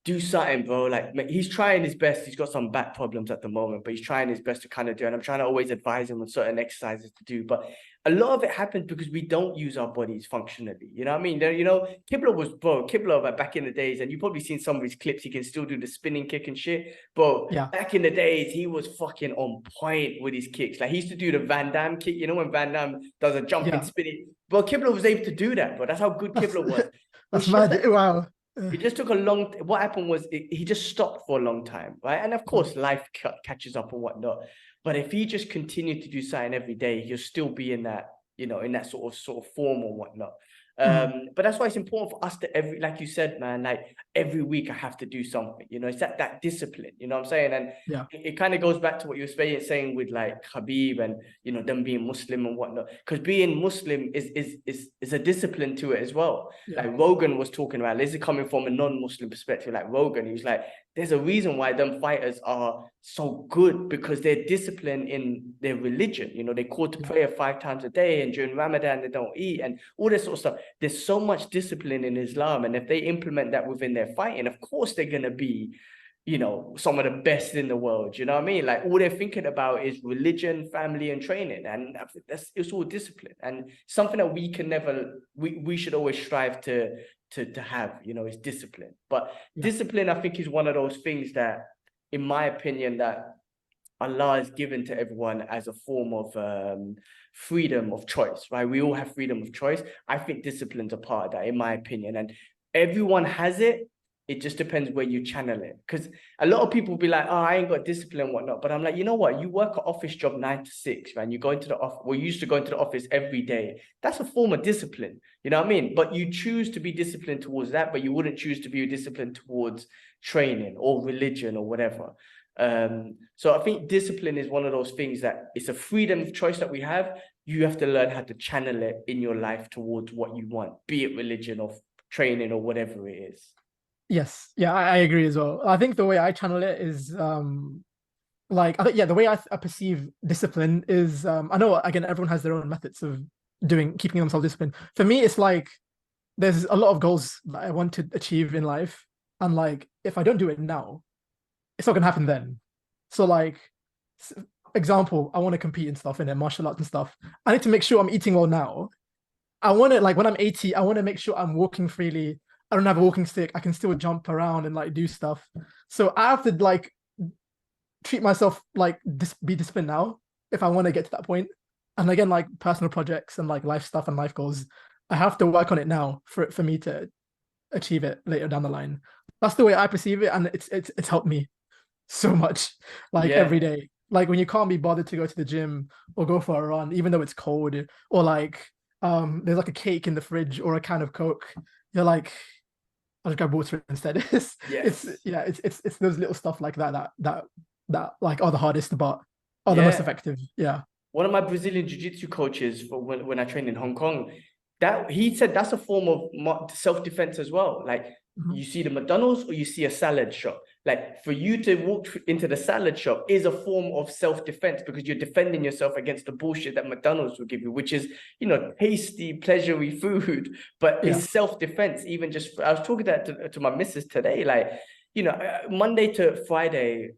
do something, bro. Like he's trying his best. He's got some back problems at the moment, but he's trying his best to kind of do. And I'm trying to always advise him on certain exercises to do. But a lot of it happens because we don't use our bodies functionally. You know what I mean? You know, Kibler like back in the days, and you've probably seen some of his clips. He can still do the spinning kick and shit. Bro, Yeah, back in the days, he was fucking on point with his kicks. Like he used to do the Van Damme kick. You know when Van Damme does a jumping yeah. spinning. Bro, Kibler was able to do that, bro. That's how good That's Kibler was. that's It's just mad. that Wow. it just took a long. What happened was he just stopped for a long time, right? And of course, life catches up and whatnot. But if he just continued to do something every day, he'll still be in that, you know, in that sort of form or whatnot. Mhm. But that's why it's important for us to like you said, man, like every week I have to do something. You know, it's that discipline. You know what I'm saying? And Yeah, it kind of goes back to what you were saying with like Habib and you know them being Muslim and whatnot. Because being Muslim is a discipline to it as well. yeah, Like Rogan was talking about, this is coming from a non-Muslim perspective. Like Rogan, he was like, there's a reason why them fighters are so good because they're disciplined in their religion. You know, they call to yeah, prayer 5 times a day, and during Ramadan they don't eat, and all this sort of stuff. There's so much discipline in Islam, and if they implement that within their fighting, of course they're gonna be, you know, some of the best in the world. You know what I mean? Like all they're thinking about is religion, family, and training, and it's all discipline and something that we can never. We should always strive to have. You know, is discipline. But yeah. discipline, I think, is one of those things that, in my opinion, that Allah has given to everyone as a form of freedom of choice, right? We all have freedom of choice. I think discipline's a part of that, in my opinion. And everyone has it. It just depends where you channel it. Because a lot of people be like, oh, I ain't got discipline and whatnot. But I'm like, you know what? You work an office job 9 to 6, man. You go into the office. Well, you used to go into the office every day. That's a form of discipline. You know what I mean? But you choose to be disciplined towards that, but you wouldn't choose to be disciplined towards training or religion or whatever. So I think discipline is one of those things that it's a freedom of choice that we have. You have to learn how to channel it in your life towards what you want, be it religion or training or whatever it is. Yes, yeah, I agree as well. I think the way I channel it is like I think yeah, the way I perceive discipline is I know again everyone has their own methods of keeping themselves disciplined. For me, it's like there's a lot of goals that I want to achieve in life, and like if I don't do it now, it's not gonna happen then. So like example, I want to compete and stuff in it, martial arts and stuff. I need to make sure I'm eating well now. I want to like when I'm 80, I want to make sure I'm walking freely. I don't have a walking stick. I can still jump around and like do stuff. So I have to like treat myself like be disciplined now if I want to get to that point. And again, like personal projects and like life stuff and life goals, I have to work on it now for me to achieve it later down the line. That's the way I perceive it, and it's helped me so much. Like every Yeah, day, like when you can't be bothered to go to the gym or go for a run, even though it's cold, or like there's like a cake in the fridge or a can of Coke, you're like, I'll just grab water instead. It's yes. yeah, it's those little stuff like that like are the hardest but are the most Yeah. effective. Yeah. One of my Brazilian jiu-jitsu coaches for when I trained in Hong Kong, that he said that's a form of self-defense as well. Like Mhm. you see the McDonald's or you see a salad shop. Like for you to walk into the salad shop is a form of self-defense because you're defending yourself against the bullshit that McDonald's will give you, which is, you know, tasty, pleasury food, but it's self-defense. Even just, I was talking that to my missus today, like, you know, Monday to Friday,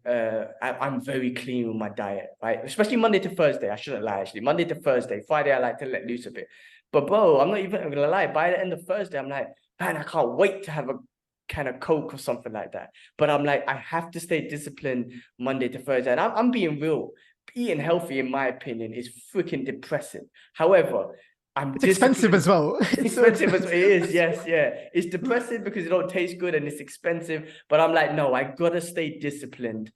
I'm very clean with my diet, right? Especially Monday to Thursday. I shouldn't lie, actually. Monday to Thursday. Friday, I like to let loose a bit. But bro, I'm not even gonna lie. By the end of Thursday, I'm like, man, I can't wait to have a kind of Coke or something like that. But I'm like, I have to stay disciplined Monday to Thursday. And I'm being real. Eating healthy, in my opinion, is freaking depressing. However, it's expensive as well. It's expensive as it is, yes, yeah. It's depressing because it don't taste good and it's expensive. But I'm like, no, I gotta stay disciplined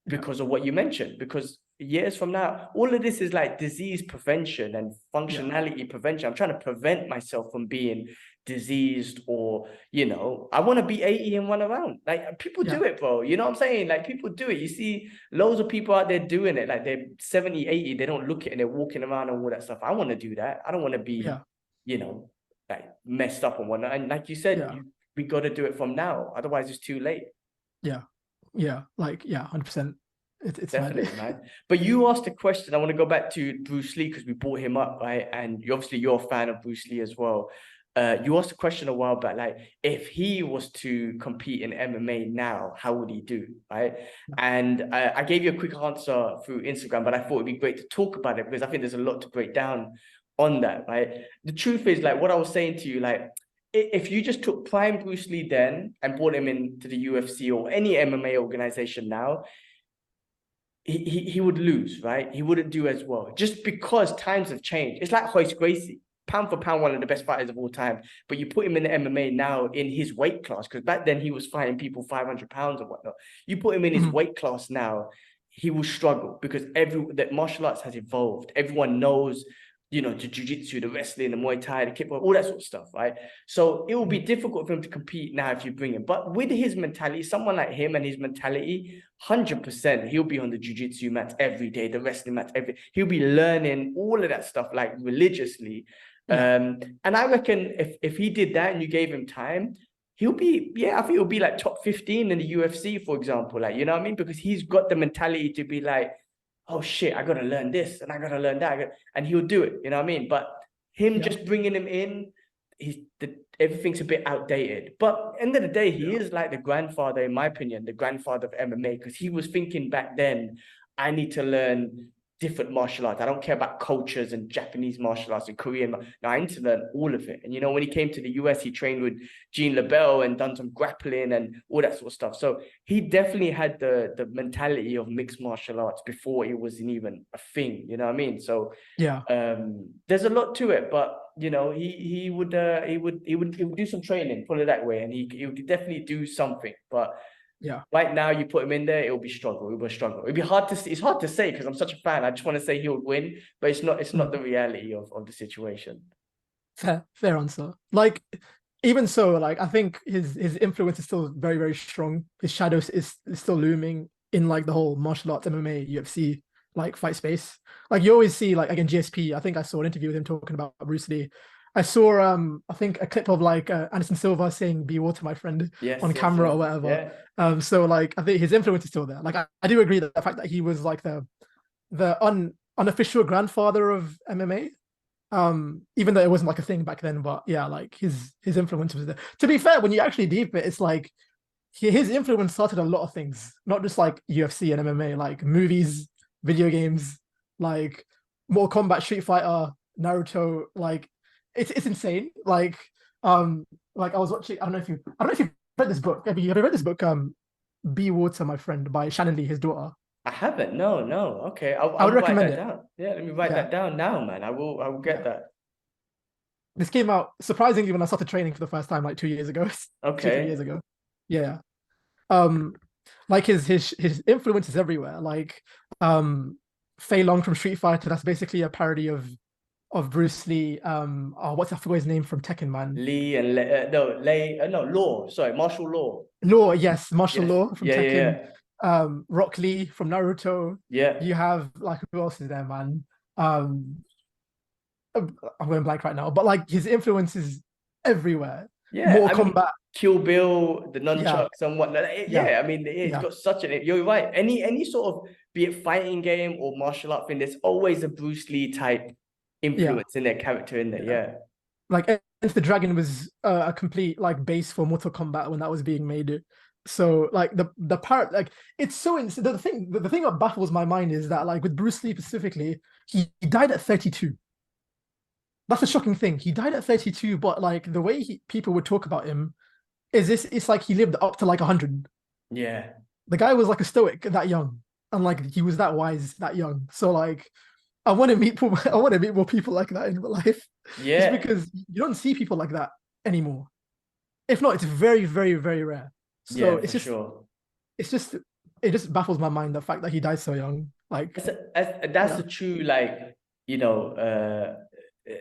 because of what you mentioned. Because years from now, all of this is like disease prevention and functionality prevention. I'm trying to prevent myself from being diseased, or, you know, I want to be 80 and run around. Like people do it, bro. You know what I'm saying? Like people do it. You see loads of people out there doing it. Like they're 70, 80, they don't look it and they're walking around and all that stuff. I want to do that. I don't want to be, you know, like messed up and whatnot. And like you said, we got to do it from now. Otherwise it's too late. Like 100%. It's definitely, man. But you asked a question. I want to go back to Bruce Lee because we brought him up, right? And obviously you're a fan of Bruce Lee as well. You asked a question a while back, like if he was to compete in MMA now, how would he do, right? And I gave you a quick answer through Instagram, but I thought it'd be great to talk about it because I think there's a lot to break down on that, right? The truth is, like what I was saying to you, like if you just took prime Bruce Lee then and brought him into the UFC or any MMA organization now, he would lose, right? He wouldn't do as well just because times have changed. It's like Royce Gracie, pound for pound, one of the best fighters of all time. But you put him in the MMA now in his weight class, because back then he was fighting people 500 pounds or whatnot. You put him in his weight class now, he will struggle because that martial arts has evolved. Everyone knows, you know, the jiu-jitsu, the wrestling, the Muay Thai, the kickboxing, all that sort of stuff, right? So it will be difficult for him to compete now if you bring him. But with his mentality, someone like him and his mentality, 100%, he'll be on the jiu-jitsu mats every day, the wrestling mats he'll be learning all of that stuff like religiously. And I reckon if he did that and you gave him time, he'll be, I think he'll be like top 15 in the UFC, for example. Like, you know what I mean? Because he's got the mentality to be like, oh shit, I gotta learn this and I gotta learn that, and he'll do it. You know what I mean? But him just bringing him in, everything's a bit outdated. But end of the day, he is like the grandfather, in my opinion, the grandfather of MMA, because he was thinking back then, I need to learn different martial arts. I don't care about cultures and Japanese martial arts and Korean. No, I need to learn all of it. And you know, when he came to the US, he trained with Gene LeBell and done some grappling and all that sort of stuff. So he definitely had the mentality of mixed martial arts before it wasn't even a thing. You know what I mean? So there's a lot to it, but you know, he would do some training, put it that way, and he would definitely do something. But right now, you put him in there, it'll be struggle. It will struggle. It'd be hard to see. It's hard to say because I'm such a fan. I just want to say he would win, but it's not. It's not the reality of the situation. Fair answer. Like, even so, like I think his influence is still very, very strong. His shadow is still looming in like the whole martial arts, MMA, UFC like fight space. Like you always see, like again, GSP. I think I saw an interview with him talking about Bruce Lee. I saw I think a clip of like Anderson Silva saying "Be water, my friend" on camera or whatever. So like I think his influence is still there. Like I do agree that the fact that he was like the unofficial grandfather of MMA, even though it wasn't like a thing back then. But yeah, like his influence was there. To be fair, when you actually deep it, it's like his influence started a lot of things, not just like UFC and MMA, like movies, video games, like Mortal Kombat, Street Fighter, Naruto, like. It's insane. Like I was watching. I don't know if you've read this book. Have you read this book? Be Water, My Friend, by Shannon Lee, his daughter. I haven't. No. Okay. I would recommend it. Down. Yeah, let me write that down now, man. I will get that. This came out surprisingly when I started training for the first time, like 2 years ago. Okay. 2-3 years ago. Yeah. Like his influence is everywhere. Like Fei Long from Street Fighter. That's basically a parody of Bruce Lee. What's I forgot his name from Tekken, man. Lee and Law. Sorry, Martial Law. Law, yes, Martial Law from Tekken. Rock Lee from Naruto. Yeah. You have like who else is there, man? I'm going blank right now, but like his influence is everywhere. Yeah, Mortal I mean, Kombat. Kill Bill, the Yeah, nunchucks and whatnot. yeah, Yeah, I mean, it's yeah, got such an. You're right. Any sort of, be it fighting game or martial art thing, there's always a Bruce Lee type yeah, influence in their character in there. yeah. Yeah, Like Enter the Dragon was a complete like base for Mortal Kombat when that was being made. So like the part like it's so the thing that baffles my mind is that like with Bruce Lee specifically, he died at 32. That's a shocking thing. He died at 32, but like the way people would talk about him is this it's like he lived up to like 100. yeah, The guy was like a stoic that young, and like he was that wise that young. So like I want to meet people, I want to meet more people like that in my life, just yeah, because you don't see people like that anymore. If not, it's very, very, very rare. So yeah, for sure. it's just, it just baffles my mind the fact that he died so young. Like, That's yeah, a true, like, you know,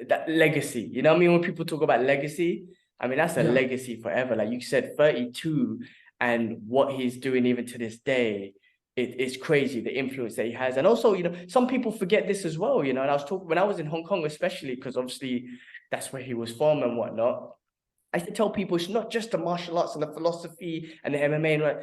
that legacy. You know what I mean? When people talk about legacy, I mean, that's a yeah, legacy forever. Like you said, 32, and what he's doing even to this day, it's crazy, the influence that he has. And also, you know, some people forget this as well, you know, and I was talking when I was in Hong Kong, especially because obviously that's where he was from and whatnot. I used to tell people it's not just the martial arts and the philosophy and the MMA and like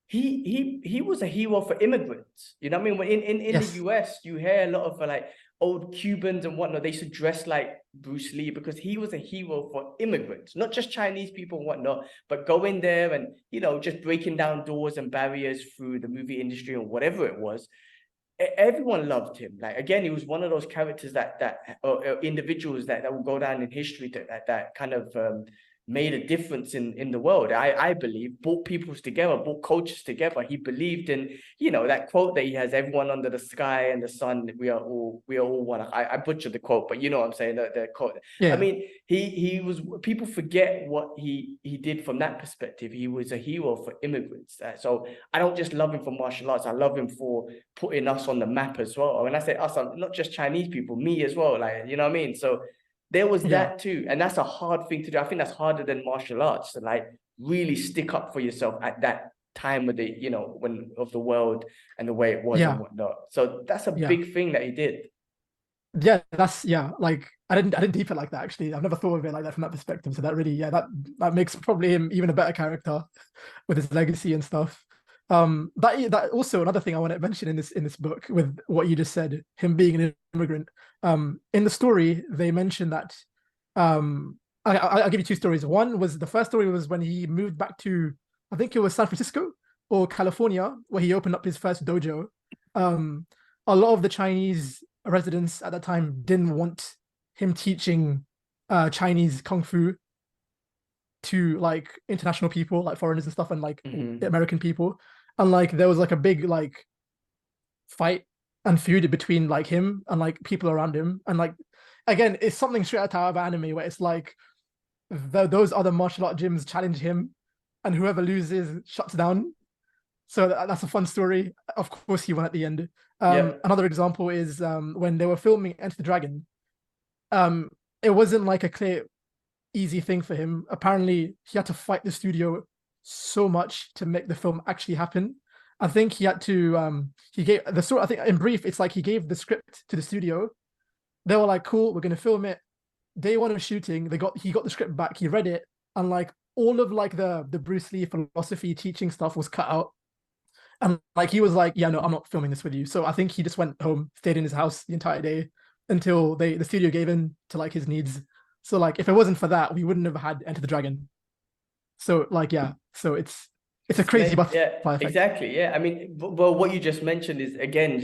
he was a hero for immigrants. You know what I mean? When in the yes, US, you hear a lot of like old Cubans and whatnot, they used to dress like Bruce Lee because he was a hero for immigrants, not just Chinese people and whatnot, but going there and, you know, just breaking down doors and barriers through the movie industry or whatever it was. Everyone loved him. Like again, he was one of those characters that individuals that will go down in history that kind of made a difference in the world. I believe brought peoples together, brought cultures together. He believed in, you know, that quote that he has: "Everyone under the sky and the sun, we are all one." I butchered the quote, but you know what I'm saying. The quote. yeah, I yeah, mean, he was. People forget what he did from that perspective. He was a hero for immigrants. So I don't just love him for martial arts. I love him for putting us on the map as well. When I say us, I'm not just Chinese people, me as well. Like, you know what I mean? So there was yeah, that too. And that's a hard thing to do. I think that's harder than martial arts to like really stick up for yourself at that time of the, you know, when of the world and the way it was and yeah, whatnot. So that's a yeah. big thing that he did. Yeah, that's yeah. Like I didn't deep it like that actually. I've never thought of it like that from that perspective. So that really, yeah, that makes probably him even a better character with his legacy and stuff. That also another thing I want to mention in this book with what you just said, him being an immigrant. In the story they mentioned that I'll give you two stories. One was the first story was when he moved back to I think it was San Francisco or California where he opened up his first dojo. Um, a lot of the Chinese residents at that time didn't want him teaching Chinese kung fu to like international people, like foreigners and stuff, and like Mhm. American people. And like there was like a big like fight and feud between like him and like people around him. And like again, it's something straight out of anime where it's like those other martial art gyms challenge him, and whoever loses shuts down. So that's a fun story. Of course, he won at the end. Yep. Another example is when they were filming Enter the Dragon. Um, it wasn't like a clear, easy thing for him. Apparently, he had to fight the studio so much to make the film actually happen. I think he had to. He gave the story. I think in brief, it's like he gave the script to the studio. They were like, "Cool, we're gonna film it." Day one of shooting, he got the script back. He read it, and like all of like the Bruce Lee philosophy teaching stuff was cut out. And like he was like, yeah, no, I'm not filming this with you. So I think he just went home, stayed in his house the entire day until the studio gave in to like his needs. So like if it wasn't for that, we wouldn't have had Enter the Dragon. So like yeah, so it's a crazy Yeah, butterfly effect. exactly. Yeah, I mean, well, what you just mentioned is again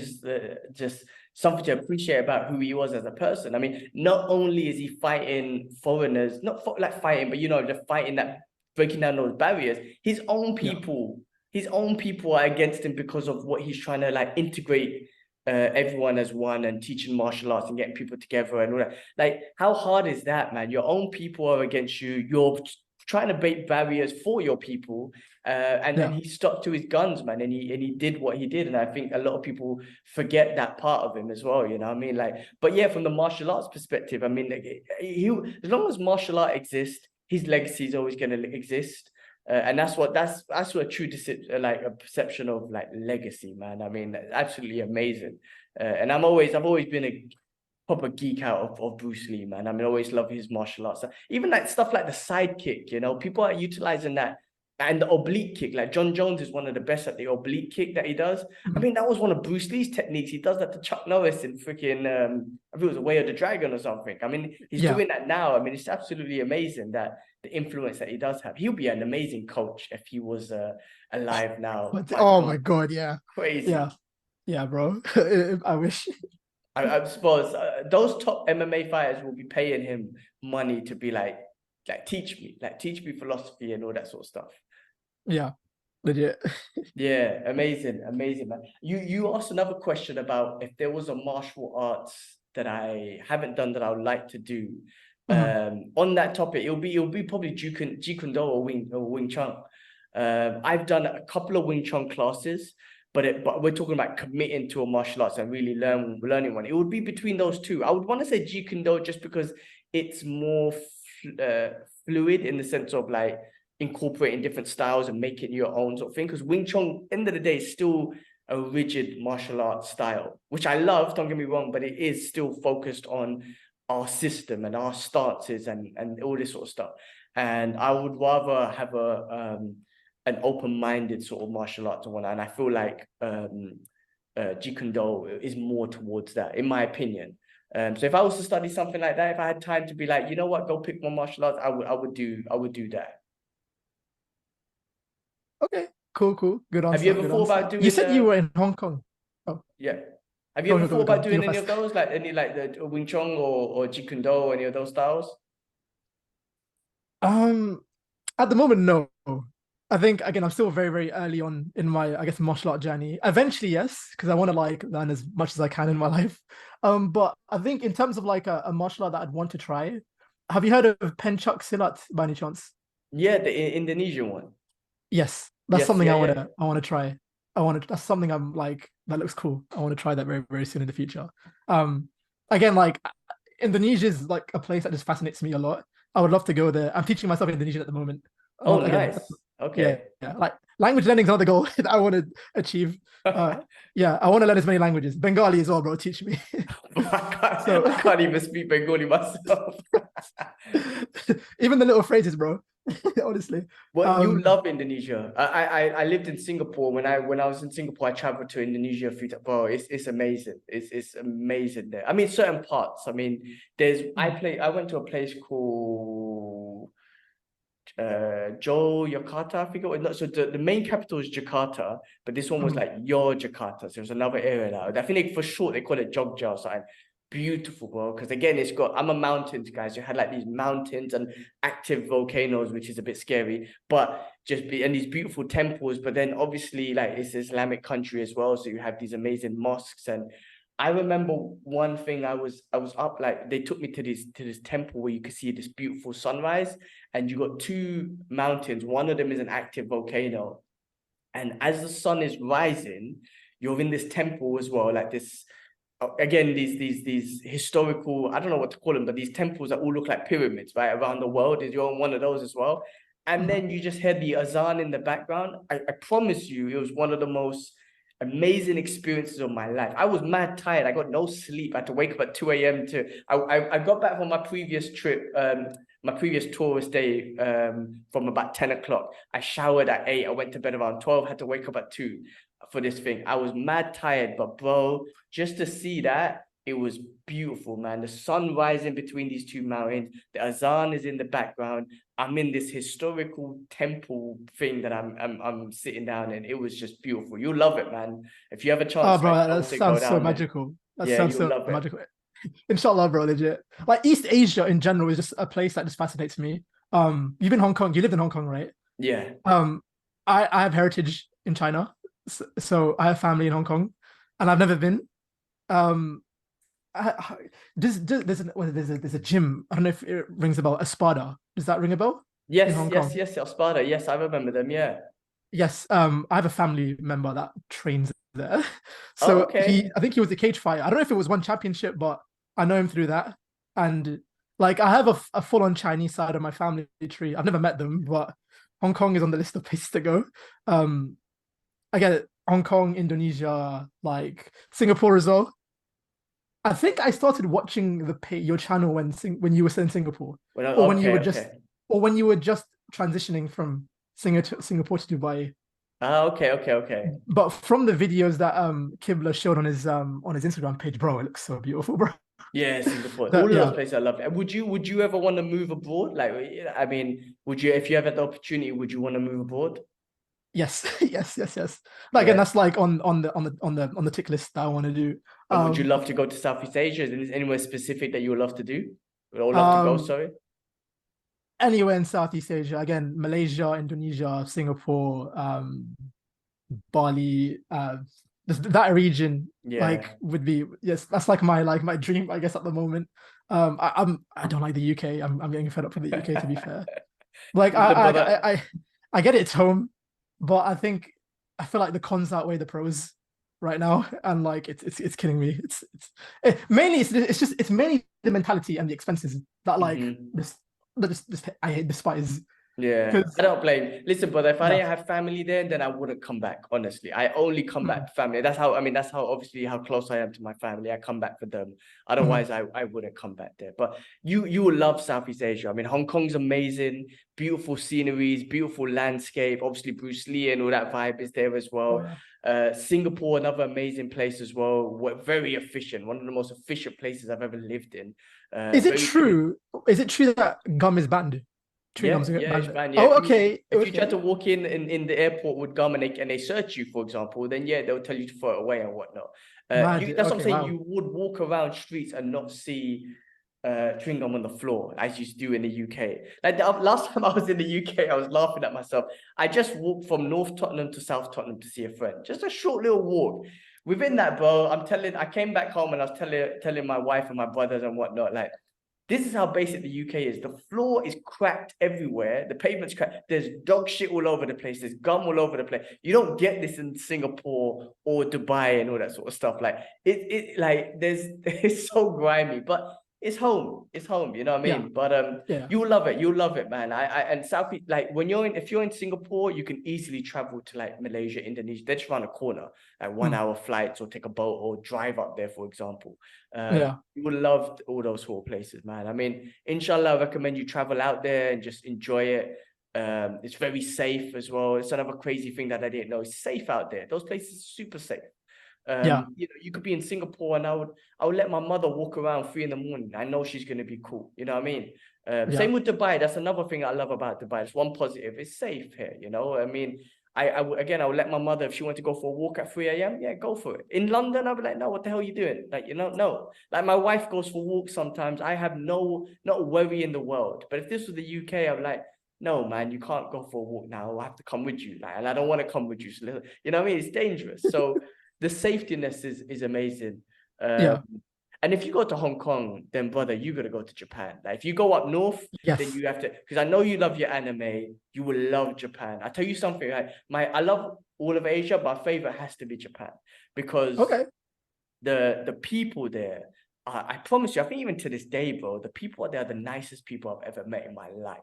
just something to appreciate about who he was as a person. I mean, not only is he fighting foreigners, not like fighting, but you know, the fighting that breaking down those barriers. Yeah, His own people are against him because of what he's trying to like integrate everyone as one and teaching martial arts and getting people together and all that. Like, how hard is that, man? Your own people are against you. You're trying to break barriers for your people, and yeah, he stuck to his guns, man, and he did what he did, and I think a lot of people forget that part of him as well. You know what I mean? Like, but yeah, from the martial arts perspective, I mean, like, he as long as martial art exists, his legacy is always going to exist. And that's what true like a perception of like legacy, man. I mean, absolutely amazing. And I've always been proper geek out of Bruce Lee, man. I mean, I always love his martial arts. Even like stuff like the side kick, you know, people are utilizing that. And the oblique kick, like John Jones is one of the best at the oblique kick that he does. I mean, that was one of Bruce Lee's techniques. He does that to Chuck Norris in freaking, I think it was A Way of the Dragon or something. I mean, he's Yeah. doing that now. I mean, it's absolutely amazing that the influence that he does have. He'll be an amazing coach if he was alive now. My God, yeah. Crazy. Yeah, bro. I wish. I suppose those top MMA fighters will be paying him money to be like teach me philosophy and all that sort of stuff. Yeah, legit. Yeah, amazing, man. You asked another question about if there was a martial arts that I haven't done that I would like to do. On that topic, it'll be probably Jeet Kune Do or Wing Chun. I've done a couple of Wing Chun classes, but we're talking about committing to a martial arts and really learning one. It would be between those two. I would want to say Jeet Kune Do just because it's more fluid in the sense of like incorporating different styles and making your own sort of thing. Because Wing Chun, end of the day, is still a rigid martial arts style, which I love, don't get me wrong, but it is still focused on our system and our stances and all this sort of stuff. And I would rather have an open-minded sort of martial arts one, and I feel like Jeet Kune Do is more towards that, in my opinion. So if I was to study something like that, if I had time to be like, you know what, go pick one martial arts, I would do that. Okay, cool. Good answer. Have you ever thought about doing? You said you were in Hong Kong. Oh, yeah. Have you ever thought about doing any of those, like any like the Wing Chun or Jeet Kune Do, or any of those styles? At the moment, no. I think again, I'm still very early on in my, I guess, martial art journey. Eventually, yes, because I want to like learn as much as I can in my life. But I think in terms of like a martial art that I'd want to try, have you heard of Pencak Silat by any chance? Yeah, the Indonesian one. Yes, that's Yes, something yeah, I want to try. That's something I'm like, that looks cool. I want to try that very soon in the future. Again, like Indonesia is like a place that just fascinates me a lot. I would love to go there. I'm teaching myself Indonesian at the moment. Oh, Again, nice. Okay. yeah. Like language learning is another goal that I want to achieve. Yeah, I want to learn as many languages. Bengali as well, bro. Teach me. I can't even speak Bengali myself. Even the little phrases, bro. Honestly. Well, you love Indonesia. I lived in Singapore. When I was in Singapore, I traveled to Indonesia a few times. Bro, it's amazing. It's amazing there. I mean, certain parts. I mean, I went to a place called Jakarta, I think it was. No, so the main capital is Jakarta, but this one was like Jakarta. So there's another area now. I think for short they call it Jogja. So beautiful, bro. Because again, I'm a mountains guy. So you had like these mountains and active volcanoes, which is a bit scary, but and these beautiful temples. But then obviously like it's Islamic country as well. So you have these amazing mosques. And I remember one thing, I was up, like they took me to this temple where you could see this beautiful sunrise, and you got two mountains. One of them is an active volcano. And as the sun is rising, you're in this temple as well, like this, again, these historical, I don't know what to call them, but these temples that all look like pyramids, right? Around the world. You're on one of those as well. And then you just hear the azan in the background. I promise you, it was one of the most amazing experiences of my life. I was mad tired. I got no sleep. I had to wake up at 2 a.m. I got back from my previous trip, my previous tourist day, from about 10 o'clock. I showered at 8. I went to bed around 12, had to wake up at 2 for this thing. I was mad tired, but bro, just to see that, it was beautiful, man. The sun rising between these two mountains, the azan is in the background. I'm in this historical temple thing that I'm sitting down in. It was just beautiful. You'll love it, man. If you have a chance, oh, bro, like, that sounds so magical. That sounds so magical. Inshallah, bro, legit. Like East Asia in general is just a place that just fascinates me. You've been Hong Kong. You lived in Hong Kong, right? Yeah. I have heritage in China, so I have family in Hong Kong, and I've never been. There's a gym. I don't know if it rings a bell. Espada. Does that ring a bell? Yes, Espada. Yes, I remember them. Yeah. Yes. I have a family member that trains there. So I think he was a cage fighter. I don't know if it was one championship, but I know him through that. And like I have a full-on Chinese side of my family tree. I've never met them, but Hong Kong is on the list of places to go. I get it. Hong Kong, Indonesia, like Singapore as well. I think I started watching your channel when you were still in Singapore, or when you Okay, were just okay. or when you were just transitioning from Singapore to Dubai. Okay, okay, okay. But from the videos that Kibla showed on his Instagram page, bro, it looks so beautiful, bro. Yeah, Singapore. All That of those yeah. places I love. Would you ever want to move abroad? Like, I mean, would you, if you ever had the opportunity, would you want to move abroad? Yes, yes, yes, yes. Like, and Yeah. that's like on the tick list that I want to do. And would you Um, love to go to Southeast Asia? Is there anywhere specific that you would love to do? Or love to go, um, sorry? Anywhere in Southeast Asia, again, Malaysia, Indonesia, Singapore, Bali, that region, Yeah. like, would be, yes, that's like my dream, I guess, at the moment. I don't like the UK. I'm getting fed up with the UK, to be fair. Like Listen, brother. I get it's home, but I feel like the cons outweigh the pros right now, and like it's killing me. Mainly it's mainly the mentality and the expenses that like Mhm. this I despise Yeah, because I don't blame. Listen, brother, if I yeah. didn't have family there, then I wouldn't come back. Honestly, I only come back Mm, for family. That's how, I mean, that's how obviously how close I am to my family. I come back for them. mm, Otherwise, I wouldn't come back there. But you will love Southeast Asia. I mean, Hong Kong's amazing, beautiful sceneries, beautiful landscape. Obviously, Bruce Lee and all that vibe is there as oh well. yeah. Singapore, another amazing place as well. We're very efficient. One of the most efficient places I've ever lived in. Is it Very clean. true? Is it true that gum is banned? Chewing Yeah, gums are yeah, it's banned. fine. Yeah, Oh, okay, if you try okay. to walk in the airport with gum and they search you, for example, then yeah, they'll tell you to throw it away and whatnot. Mad. You, that's what I'm Okay, saying. wow. You would walk around streets and not see chewing gum on the floor as you do in the UK. Like the last time I was in the UK, I was laughing at myself. I just walked from North Tottenham to South Tottenham to see a friend. Just a short little walk. Within that, bro, I came back home and I was telling my wife and my brothers and whatnot, like, this is how basic the UK is. The floor is cracked everywhere. The pavement's cracked. There's dog shit all over the place. There's gum all over the place. You don't get this in Singapore or Dubai and all that sort of stuff. Like like it's so grimy, but it's home. It's home. You know what I Yeah, mean? But yeah. you'll love it. You'll love it, man. And South, like when if you're in Singapore, you can easily travel to like Malaysia, Indonesia. They're just around the corner, like one Mm, hour flights, or take a boat or drive up there, for example. yeah, You would love all those sort of places, man. I mean, inshallah, I recommend you travel out there and just enjoy it. It's very safe as well. It's another crazy thing that I didn't know. It's safe out there. Those places are super safe. yeah, You know, you could be in Singapore and I would let my mother walk around 3 in the morning. I know she's gonna be cool. You know what I mean? yeah. Same with Dubai. That's another thing I love about Dubai. It's one positive. It's safe here. You know, I mean, again, I would let my mother, if she wanted to go for a walk at 3 a.m., yeah, go for it. In London, I'd be like, no, what the hell are you doing? Like, you know, no. Like my wife goes for walks sometimes. I have not worry in the world. But if this was the UK, I'm like, no, man, you can't go for a walk now. I have to come with you. Like, and I don't want to come with you. So, you know what I mean? It's dangerous. So the safetiness is amazing. Um, Yeah. and if you go to Hong Kong, then brother, you gotta go to Japan. Like if you go up north, then Yes. you have to, because I know you love your anime, you will love Japan. I tell you something, like I love all of Asia, but my favorite has to be Japan because Okay. the people there, I promise you, I think even to this day, bro, the people there are the nicest people I've ever met in my life.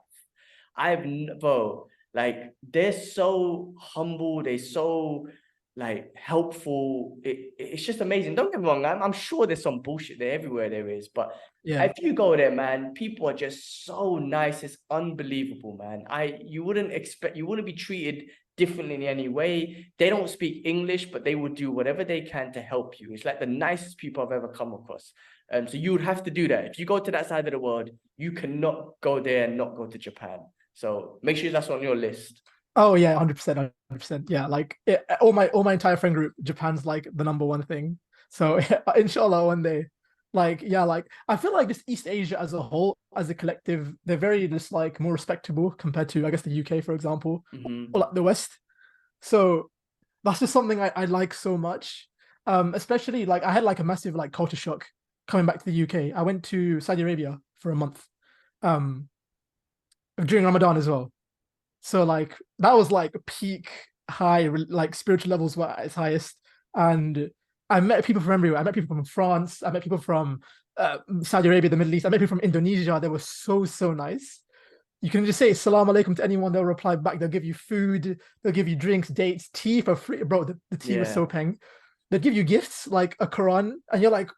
Bro, like they're so humble, they're so like helpful. It's just amazing. Don't get me wrong, I'm sure there's some bullshit there everywhere there is, but Yeah. if you go there, man, people are just so nice. It's unbelievable, man. You wouldn't be treated differently in any way. They don't speak English, but they will do whatever they can to help you. It's like the nicest people I've ever come across. So you would have to do that. If you go to that side of the world, you cannot go there and not go to Japan. So make sure that's on your list. Oh yeah, 100%, 100%. Yeah, like all my entire friend group, Japan's like the number one thing. So yeah, inshallah one day. Like yeah, like I feel like just East Asia as a whole, as a collective, they're very just like more respectable compared to I guess the UK, for example, or like the West. So that's just something I like so much. Especially like I had like a massive like culture shock coming back to the UK. I went to Saudi Arabia for a month, um, during Ramadan as well. So like that was like peak high, like spiritual levels were at its highest. And I met people from everywhere. I met people from France. I met people from Saudi Arabia, the Middle East. I met people from Indonesia. They were so nice. You can just say salam alaikum to anyone. They'll reply back. They'll give you food. They'll give you drinks, dates, tea for free. Bro, the tea was Yeah. so peng. They'll give you gifts like a Quran. And you're like,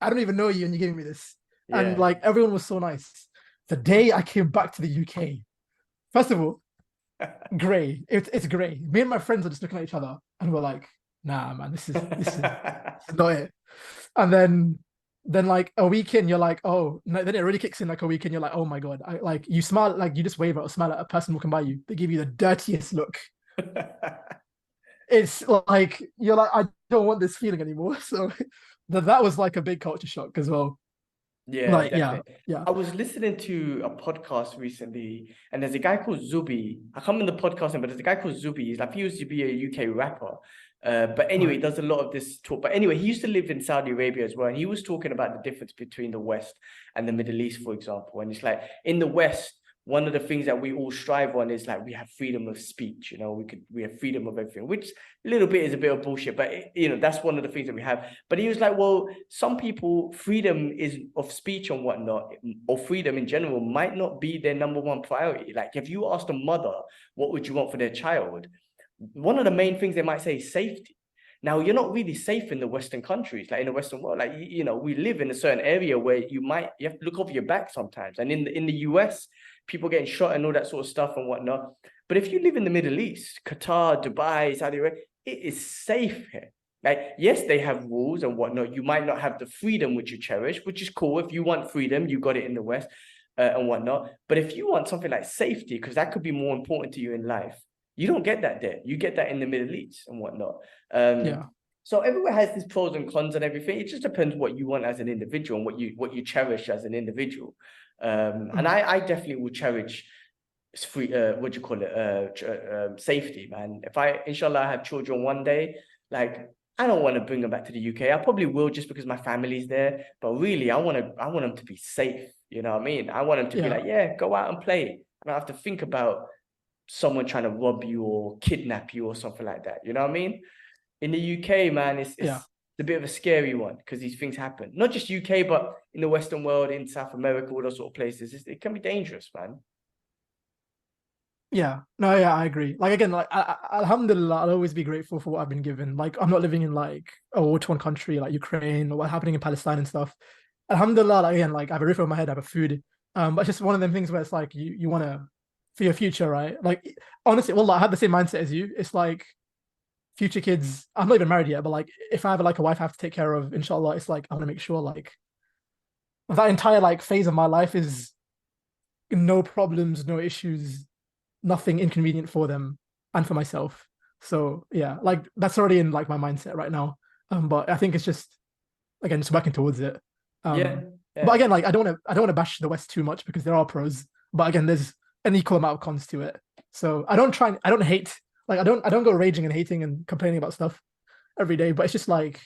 I don't even know you, and you're giving me this. And Yeah. like everyone was so nice. The day I came back to the UK, first of all, gray. It's gray. Me and my friends are just looking at each other, and we're like, "Nah, man, this is not it." And then like a week in, you're like, "Oh," no, then it really kicks in like a week in. You're like, "Oh my god!" I like you smile, like you just wave at or smile at a person walking by you. They give you the dirtiest look. It's like you're like, I don't want this feeling anymore. So that was like a big culture shock as well. Yeah, Like, yeah, definitely. yeah, I was listening to a podcast recently, and there's a guy called Zubi. I can't remember the podcast name, but there's a guy called Zubi. He's like, he used to be a UK rapper. But anyway, right, he does a lot of this talk. But anyway, he used to live in Saudi Arabia as well. And he was talking about the difference between the West and the Middle East, for example. And it's like in the West, one of the things that we all strive on is like we have freedom of speech. We have freedom of everything, which a little bit is a bit of bullshit, but that's one of the things that we have. But he was like, well, some people, freedom is of speech and whatnot, or freedom in general, might not be their number one priority. Like if you asked a mother, what would you want for their child? One of the main things they might say is safety. Now, you're not really safe in the Western countries, like in the Western world. Like, we live in a certain area where you have to look over your back sometimes. And in the US, people getting shot and all that sort of stuff and whatnot. But if you live in the Middle East, Qatar, Dubai, Saudi Arabia, it is safe here. Like, yes, they have rules and whatnot. You might not have the freedom which you cherish, which is cool. If you want freedom, you got it in the West and whatnot. But if you want something like safety, because that could be more important to you in life, you don't get that there. You get that in the Middle East and whatnot. yeah, So everywhere has these pros and cons and everything. It just depends what you want as an individual and what you cherish as an individual. And I definitely will cherish free what do you call it safety, man. If inshallah I have children one day, like I don't want to bring them back to the UK. I probably will just because my family's there, but really I want them to be safe. You know what I mean? I want them to be yeah, like, yeah, go out and play. I don't have to think about someone trying to rob you or kidnap you or something like that. You know what I mean? In the UK, man, yeah. it's a bit of a scary one because these things happen. Not just UK, but in the Western world, in South America, all those sort of places. It can be dangerous, man. Yeah, no, yeah, I agree. Like again, like Alhamdulillah, I'll always be grateful for what I've been given. Like I'm not living in like a war-torn country like Ukraine or what's happening in Palestine and stuff. Alhamdulillah, like again, like I have a roof over my head, I have a food. But it's just one of them things where it's like you want to for your future, right? Like honestly, well, I have the same mindset as you. It's like future kids. I'm not even married yet, but like if I have like a wife I have to take care of, inshallah, it's like I want to make sure like that entire like phase of my life is no problems, no issues, nothing inconvenient for them and for myself. So yeah, like that's already in like my mindset right now. But I think it's just again just working towards it. Yeah, But yeah. again, like I don't want to bash the West too much because there are pros. But again, there's an equal amount of cons to it. So I don't hate, like I don't go raging and hating and complaining about stuff every day. But it's just like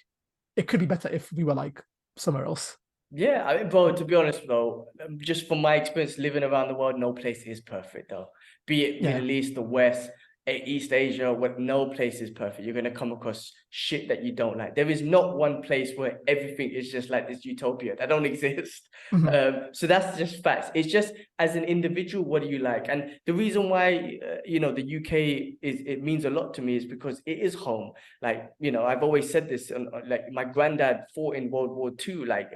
it could be better if we were like somewhere else. Yeah, I mean, bro, to be honest, though, just from my experience living around the world, no place is perfect, though. Be it Yeah, Middle East, the West, East Asia, what no place is perfect. You're gonna come across shit that you don't like. There is not one place where everything is just like this utopia. That don't exist. mhm, So that's just facts. It's just as an individual, what do you like? And the reason why the UK it means a lot to me is because it is home. Like, I've always said this, like my granddad fought in World War II. Like,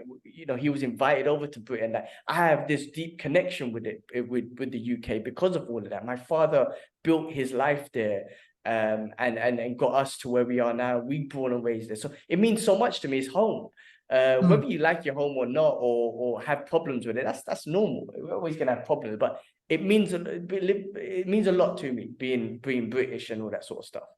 he was invited over to Britain. Like, I have this deep connection with it, with the UK because of all of that. My father built his life there, and got us to where we are now. We born and raised there. So it means so much to me. It's home. Whether mhm, you like your home or not, or have problems with it, that's normal. We're always gonna have problems, but it means a lot to me being British and all that sort of stuff.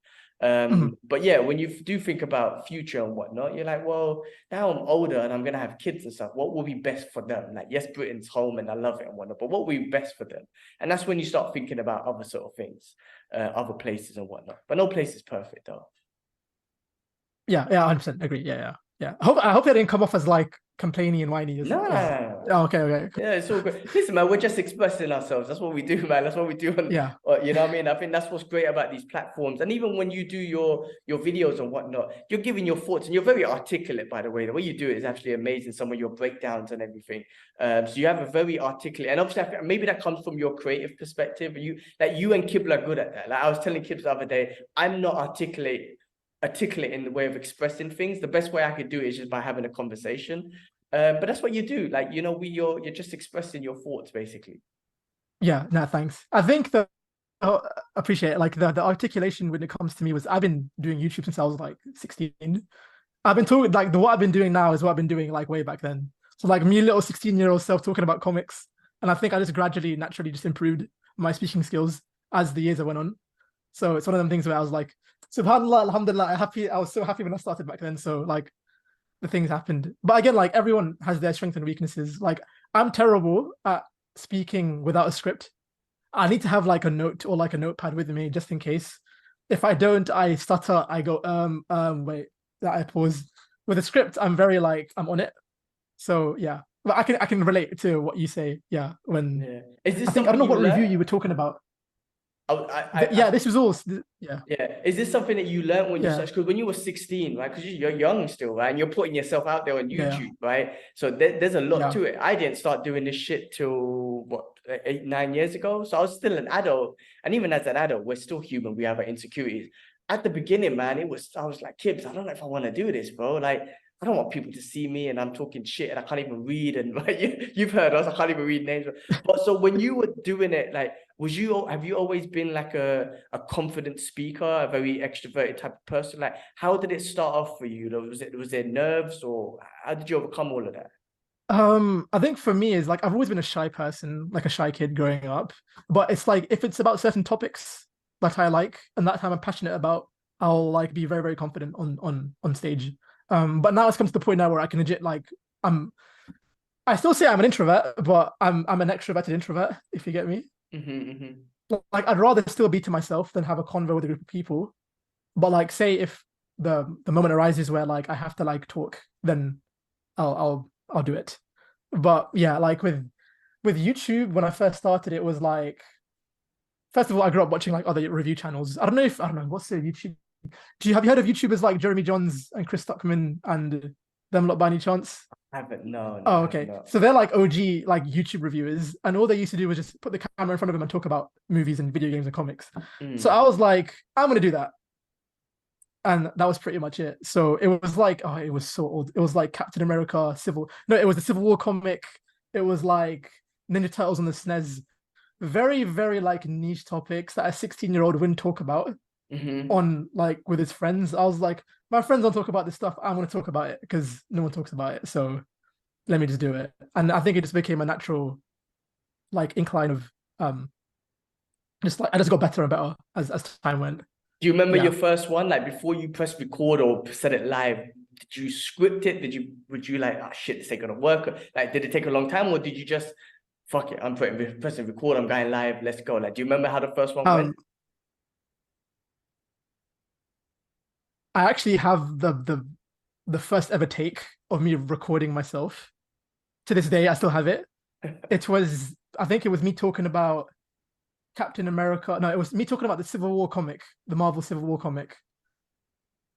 mhm, But yeah, when you do think about future and whatnot, you're like, well, now I'm older and I'm gonna have kids and stuff. What will be best for them? Like, yes, Britain's home and I love it and whatnot, but what will be best for them? And that's when you start thinking about other sort of things, other places and whatnot. But no place is perfect, though. yeah, yeah, 100% agree. Yeah, yeah, yeah. I hope I didn't come off as like complaining and whiny. No, no, no, As no, no. oh, okay, okay, Yeah, it's all good. Listen, man, we're just expressing ourselves. That's what we do, man. That's what we do on, yeah, you know what I mean? I think that's what's great about these platforms. And even when you do your videos and whatnot, you're giving your thoughts and you're very articulate, by the way. The way you do it is actually amazing. Some of your breakdowns and everything. So you have a very articulate, and obviously I think maybe that comes from your creative perspective. You and Kibble are good at that. Like I was telling Kibble the other day, I'm not articulate articulate in the way of expressing things. The best way I could do it is just by having a conversation. But that's what you do. Like, you know, you're just expressing your thoughts basically. Yeah, no, thanks. I think that I appreciate it. Like the articulation when it comes to me was I've been doing YouTube since I was like 16. I've been talking like what I've been doing now is what I've been doing like way back then. So like me, little 16-year-old self talking about comics. And I think I just gradually, naturally just improved my speaking skills as the years went on. So it's one of them things where I was like, subhanAllah, alhamdulillah, I was so happy when I started back then. So like the things happened. But again, like everyone has their strengths and weaknesses. Like I'm terrible at speaking without a script. I need to have like a note or like a notepad with me just in case. If I don't, I stutter, I go, wait, that I pause. With a script, I'm very like, I'm on it. So yeah. But I can relate to what you say. Yeah. When Is this I think I don't know something you what review learned? you were talking about. I, This was all yeah. Yeah. Is this something that you learned when you Yeah. started? Because when you were 16, right? Because you're young still, right? And you're putting yourself out there on Yeah. YouTube, right? So there's a lot Yeah. to it. I didn't start doing this shit till what, 8, 9 years ago. So I was still an adult. And even as an adult, we're still human. We have our insecurities. At the beginning, man, I was like, Kibbs, I don't know if I want to do this, bro. Like, I don't want people to see me and I'm talking shit and I can't even read. And like, you've heard us, I can't even read names. But so when you were doing it, like, have you always been like a confident speaker, a very extroverted type of person? Like, how did it start off for you? Was there nerves, or how did you overcome all of that? I think for me is like I've always been a shy person, like a shy kid growing up. But it's like if it's about certain topics that I like and that I'm passionate about, I'll like be very, very confident on stage. But now it's come to the point now where I can legit like I still say I'm an introvert, but I'm an extroverted introvert, if you get me. Like I'd rather still be to myself than have a convo with a group of people. But like say if the moment arises where like I have to like talk, then I'll do it. But yeah, like with YouTube, when I first started, it was like first of all, I grew up watching like other review channels. I don't know what's the YouTube. Have you heard of YouTubers like Jeremy Johns and Chris Stuckman and them lot by any chance? I haven't, no, Oh, I have okay. not. So they're like OG like YouTube reviewers, and all they used to do was just put the camera in front of them and talk about movies and video games and comics. So I was like, I'm gonna do that. And that was pretty much it. So it was like, oh, it was so old. It was like Captain America, it was the Civil War comic. It was like Ninja Turtles on the SNES. Very, very like niche topics that a 16-year-old wouldn't talk about on like with his friends. I was like, my friends don't talk about this stuff. I want to talk about it because no one talks about it. So let me just do it. And I think it just became a natural like incline of just like I just got better and better as time went. Do you remember Yeah. your first one? Like before you press record or said it live, did you script it? Would you like, oh shit, this ain't gonna work? Like, did it take a long time, or did you just fuck it? I'm pressing record, I'm going live, let's go. Like, do you remember how the first one went? I actually have the first ever take of me recording myself. To this day, I still have it. I think it was me talking about Captain America. No, it was me talking about the Civil War comic, the Marvel Civil War comic.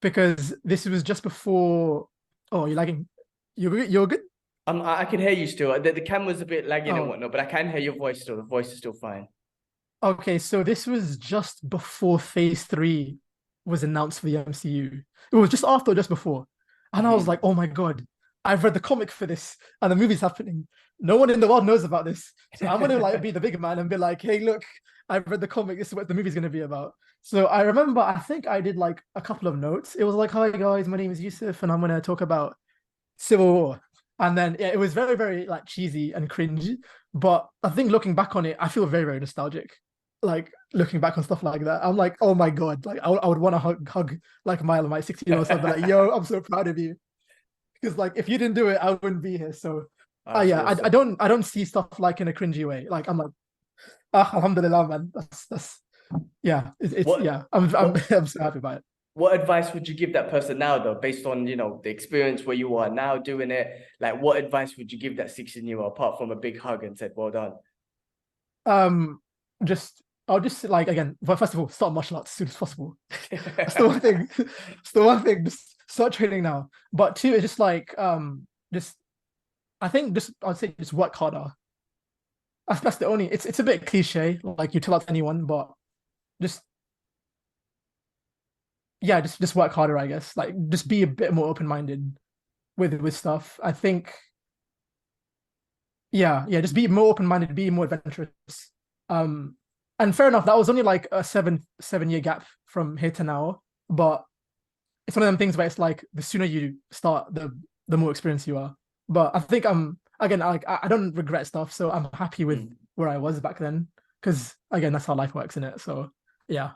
Because this was just before. Oh, you're lagging. You're good? I can hear you still. The camera's a bit lagging and whatnot, but I can hear your voice still. The voice is still fine. Okay, so this was just before Phase 3 was announced for the MCU. It was just after, or just before. And I was like, oh my God, I've read the comic for this and the movie's happening. No one in the world knows about this. So I'm gonna like be the big man and be like, hey, look, I've read the comic. This is what the movie's gonna be about. So I remember, I think I did like a couple of notes. It was like, hi guys, my name is Yusuf and I'm gonna talk about Civil War. And then yeah, it was very, very like cheesy and cringe. But I think looking back on it, I feel very, very nostalgic. Like looking back on stuff like that, I'm like, oh my God, like I would want to hug like Mile and my 16-year-old son, be like, yo, I'm so proud of you. Because like if you didn't do it, I wouldn't be here. So yeah, awesome. I don't see stuff like in a cringy way. Like I'm like, alhamdulillah, man. That's yeah, yeah. I'm so happy about it. What advice would you give that person now, though, based on, you know, the experience where you are now doing it? Like, what advice would you give that 16-year-old apart from a big hug and said, well done? I'll just like again, but first of all, start martial arts as soon as possible. That's the one thing. It's the one thing. Just start training now. But two, it's just like just I think just I'd say just work harder. That's the only. It's a bit cliche, like you tell out to anyone, but just yeah, just work harder, I guess. Like just be a bit more open-minded with stuff. I think, yeah, just be more open-minded, be more adventurous. Um, and fair enough, that was only like a 7 year gap from here to now. But it's one of them things where it's like the sooner you start, the more experienced you are. But I think again, I don't regret stuff, so I'm happy with Mm. where I was back then. Because again, that's how life works, in it. So yeah,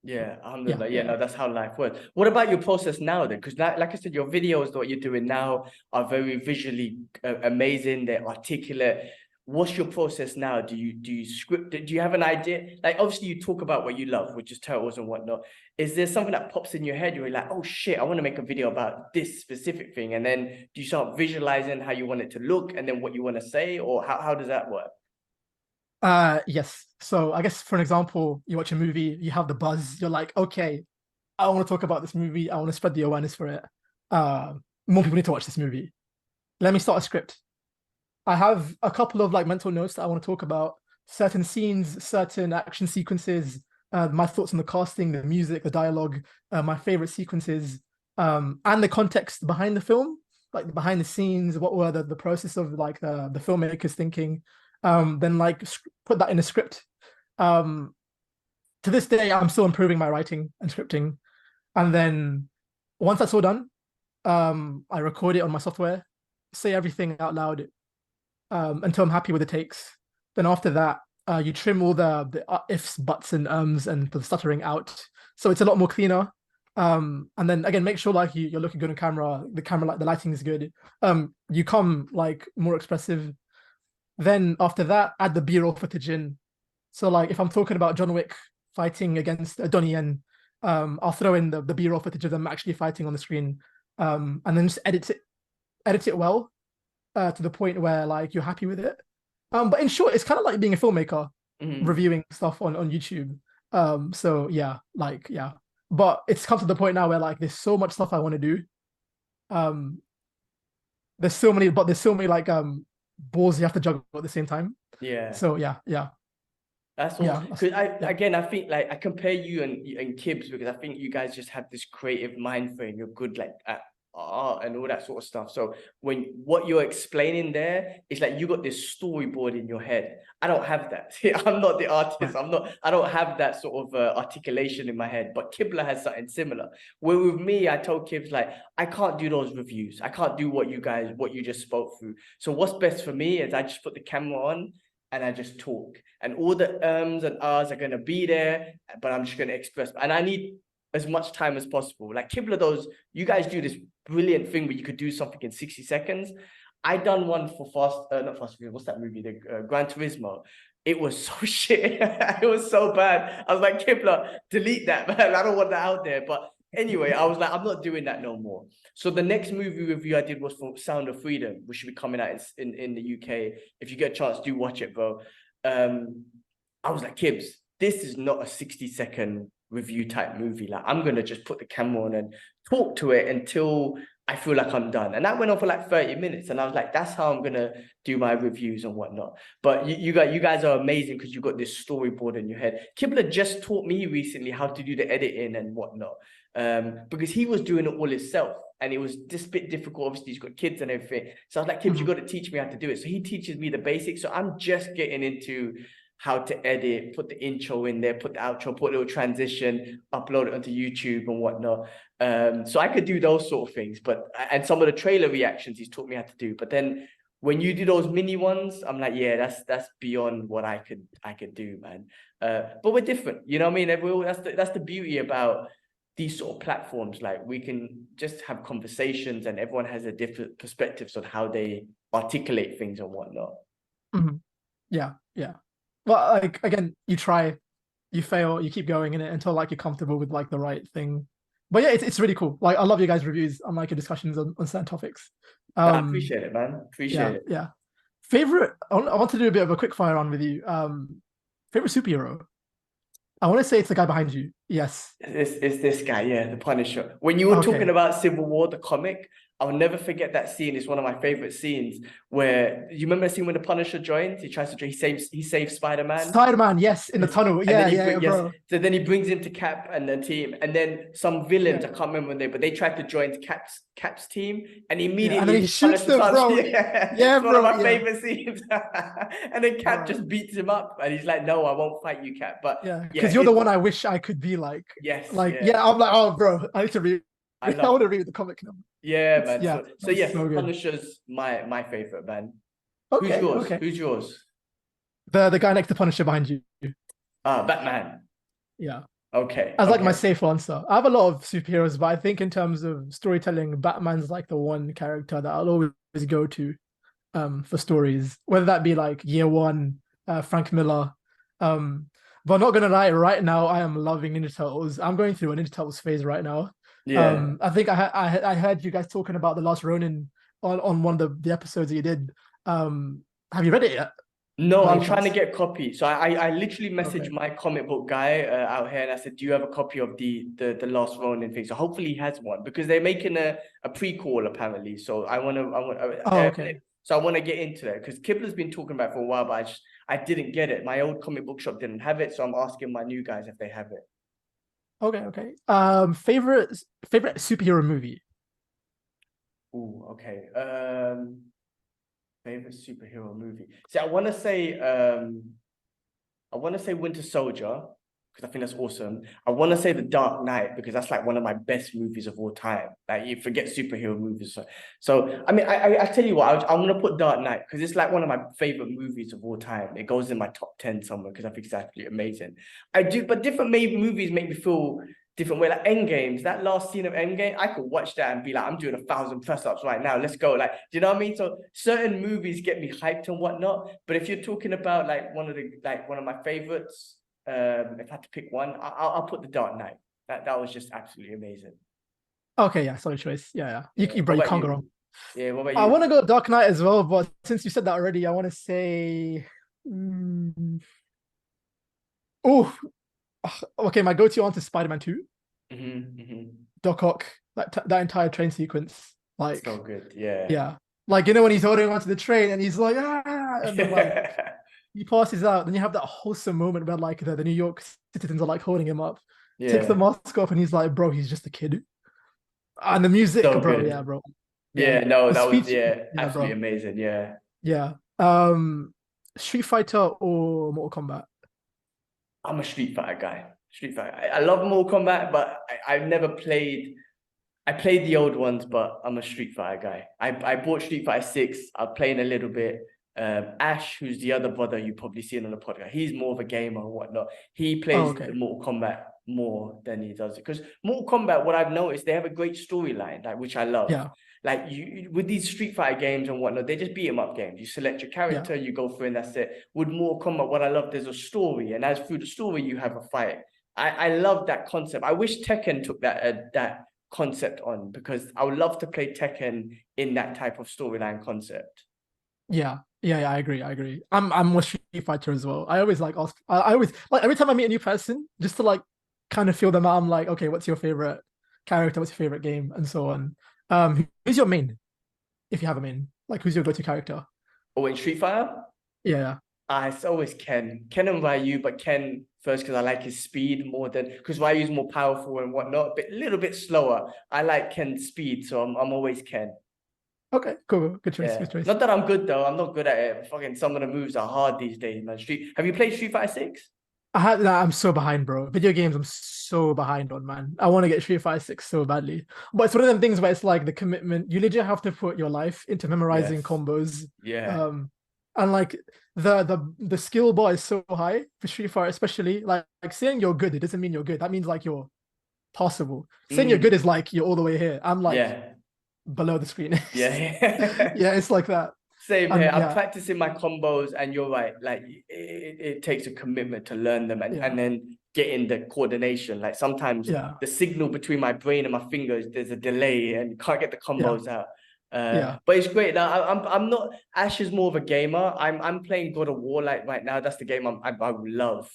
Yeah, yeah, alhamdulillah. Yeah, yeah. no, that's how life works. What about your process now then? Because like I said, your videos, what you're doing now are very visually amazing. They're articulate. What's your process now? Do you script it? Do you have an idea? Like obviously you talk about what you love, which is turtles and whatnot. Is there something that pops in your head? You're like, oh shit, I want to make a video about this specific thing. And then do you start visualizing how you want it to look and then what you want to say? Or how does that work? Yes. So I guess for an example, you watch a movie, you have the buzz, you're like, okay, I want to talk about this movie, I want to spread the awareness for it. Uh, More people need to watch this movie. Let me start a script. I have a couple of like mental notes that I want to talk about, certain scenes, certain action sequences, my thoughts on the casting, the music, the dialogue, my favorite sequences, and the context behind the film, like behind the scenes, what were the process of like the filmmakers thinking. Then like put that in a script. Um, to this day, I'm still improving my writing and scripting. And then once that's all done, I record it on my software, say everything out loud, until I'm happy with the takes. Then after that, you trim all the ifs, buts, and ums and the stuttering out, so it's a lot more cleaner. And then again, make sure like you're looking good on camera. The camera, like the lighting is good. You come like more expressive. Then after that, add the B-roll footage in. So like if I'm talking about John Wick fighting against Donnie Yen, I'll throw in the B-roll footage of them actually fighting on the screen, and then just edit it well, to the point where like you're happy with it. But in short, it's kind of like being a filmmaker, Mhm. reviewing stuff on YouTube. So yeah, like yeah. But it's come to the point now where like there's so much stuff I want to do. Um, there's so many like balls you have to juggle at the same time. Yeah. So yeah, That's yeah, awesome. Because I yeah. again I think like I compare you and Kibbs because I think you guys just have this creative mind frame. You're good like at art and all that sort of stuff. So when what you're explaining there is like you got this storyboard in your head. I don't have that. I'm not the artist. Right. I don't have that sort of articulation in my head. But Kibla has something similar. Where with me, I told Kibbs like I can't do those reviews. I can't do what you just spoke through. So what's best for me is I just put the camera on and I just talk. And all the ums and ahs are gonna be there, but I'm just gonna express. And I need as much time as possible. Like Kibla, those you guys do this brilliant thing where you could do something in 60 seconds. I done one for not Fast and Furious, what's that movie? The Gran Turismo. It was so shit. It was so bad. I was like, Kibla, delete that, man. I don't want that out there. But anyway, I was like, I'm not doing that no more. So the next movie review I did was for Sound of Freedom, which should be coming out in the UK. If you get a chance, do watch it, bro. Um, I was like, Kibbs, this is not a 60-second review type movie. Like, I'm gonna just put the camera on and talk to it until I feel like I'm done. And that went on for like 30 minutes. And I was like, that's how I'm gonna do my reviews and whatnot. But you guys are amazing because you got this storyboard in your head. Kibla just taught me recently how to do the editing and whatnot. Because he was doing it all himself. And it was just a bit difficult. Obviously, he's got kids and everything. So I was like, Kibbs, you Mhm. got to teach me how to do it. So he teaches me the basics. So I'm just getting into how to edit, put the intro in there, put the outro, put a little transition, upload it onto YouTube and whatnot. So I could do those sort of things, but and some of the trailer reactions he's taught me how to do. But then when you do those mini ones, I'm like, yeah, that's beyond what I could do, man. But we're different, you know what I mean? That's the beauty about these sort of platforms. Like we can just have conversations, and everyone has a different perspectives on how they articulate things and whatnot. Mhm. Yeah. Well, like again, you try, you fail, you keep going in it until like you're comfortable with like the right thing. But yeah, it's really cool. Like I love your guys' reviews and like your discussions on certain topics. I Um, appreciate it, man. Appreciate yeah, it. yeah. Favorite, I want to do a bit of a quick fire on with you. Favorite superhero. I want to say it's the guy behind you. Yes. It's this guy, yeah, the Punisher. When you were talking Okay. about Civil War, the comic, I'll never forget that scene. It's one of my favorite scenes where you remember the scene when the Punisher joins. He tries to he saves Spider-Man. Spider-Man, yes, in the tunnel. And Yeah, then bro. So then he brings him to Cap and the team, and then some villains. I can't remember when but they tried to join Cap's team, and immediately and then he shoots them, bro. Yeah, it's one of my favorite scenes. And then Cap just beats him up, and he's like, "No, I won't fight you, Cap." But because you're the one I wish I could be like. Yes, I'm like, oh, bro, I need to read. I want to read the comic now. Yeah, man. Yeah. So yes, Punisher's my favorite, man. Okay. Who's yours? Okay. Who's yours? The guy next to Punisher behind you. Batman. Yeah. Okay. As like my safe answer. I have a lot of superheroes, but I think in terms of storytelling, Batman's like the one character that I'll always go to for stories, whether that be like Year One, Frank Miller. But I'm not gonna lie, right now I am loving Ninja Turtles. I'm going through a Ninja Turtles phase right now. Yeah. I think I heard you guys talking about The Last Ronin on one of the episodes that you did. Have you read it yet? No, I'm trying to get a copy. So I literally messaged my comic book guy out here, and I said, "Do you have a copy of the Last Ronin thing?" So hopefully he has one, because they're making a prequel apparently. So I want. Okay. So I want to get into that, because Kibler's been talking about it for a while, but I didn't get it. My old comic book shop didn't have it, so I'm asking my new guys if they have it. Okay. Favorite superhero movie? Ooh, okay. Favorite superhero movie. See, I want to say Winter Soldier, because I think that's awesome. I want to say The Dark Knight, because that's like one of my best movies of all time. Like, you forget superhero movies. So I mean, I tell you what, I'm gonna put Dark Knight, because it's like one of my favorite movies of all time. It goes in my top 10 somewhere, because I think it's absolutely amazing. But different movies make me feel different way. Like Endgames, that last scene of Endgame, I could watch that and be like, I'm doing 1,000 press-ups right now. Let's go. Like, do you know what I mean? So certain movies get me hyped and whatnot. But if you're talking about like one of my favorites, if I had to pick one, I'll put The Dark Knight. That was just absolutely amazing. Okay, yeah, solid choice. Yeah. You can't go wrong. Yeah, what about you? I want to go Dark Knight as well, but since you said that already, I want to say, okay, my go-to answer is Spider-Man 2. Doc Ock, that entire train sequence, like, so good. Yeah. Yeah. Like, you know, when he's holding onto the train and he's like, and then like he passes out, then you have that wholesome moment where like the New York citizens are like holding him up. Takes the mask off and he's like, bro, he's just a kid. And the music, so bro, good. yeah, bro. Yeah, no, that was bro. absolutely amazing. Yeah. Yeah. Street Fighter or Mortal Kombat? I'm a Street Fighter guy. Street Fighter. I love Mortal Kombat, but I've never played. I played the old ones, but I'm a Street Fighter guy. I bought Street Fighter 6. I'm playing a little bit. Ash, who's the other brother you probably seen on the podcast, he's more of a gamer or whatnot. He plays the Mortal Kombat more than he does it. Because Mortal Kombat, what I've noticed, they have a great storyline, like, which I love. Yeah. Like, you with these Street Fighter games and whatnot, they just beat 'em up games. You select your character, you go through, and that's it. With Mortal Kombat, what I love, there's a story, and as through the story, you have a fight. I love that concept. I wish Tekken took that concept on, because I would love to play Tekken in that type of storyline concept. Yeah, I agree. I'm a Street Fighter as well. I always like ask. I always like, every time I meet a new person, just to like kind of feel them out. I'm like, okay, what's your favorite character? What's your favorite game? And so on. Who's your main? If you have a main, like, who's your go-to character? Oh, in Street Fighter? Yeah. It's always Ken and Ryu, but Ken first, because I like his speed more than, because Ryu's more powerful and whatnot, but a little bit slower. I like Ken's speed, so I'm always Ken. Okay, cool. Good choice. Good choice. Not that I'm good though. I'm not good at it. Fucking some of the moves are hard these days, man. Have you played Street Fighter 6? I'm so behind, bro. Video games, I'm so behind on, man. I want to get Street Fighter 6 so badly. But it's one of them things where it's like the commitment. You literally have to put your life into memorizing combos. Yeah. And like the skill bar is so high for Street Fighter, especially like saying you're good, it doesn't mean you're good. That means like you're passable. Saying you're good is like you're all the way here. I'm like below the screen. Yeah. Yeah, it's like that. Same here. I'm practicing my combos, and you're right. Like, it takes a commitment to learn them and then get in the coordination. Like, sometimes the signal between my brain and my fingers, there's a delay and you can't get the combos out. But it's great. Now I'm not. Ash is more of a gamer. I'm playing God of War like right now. That's the game I love.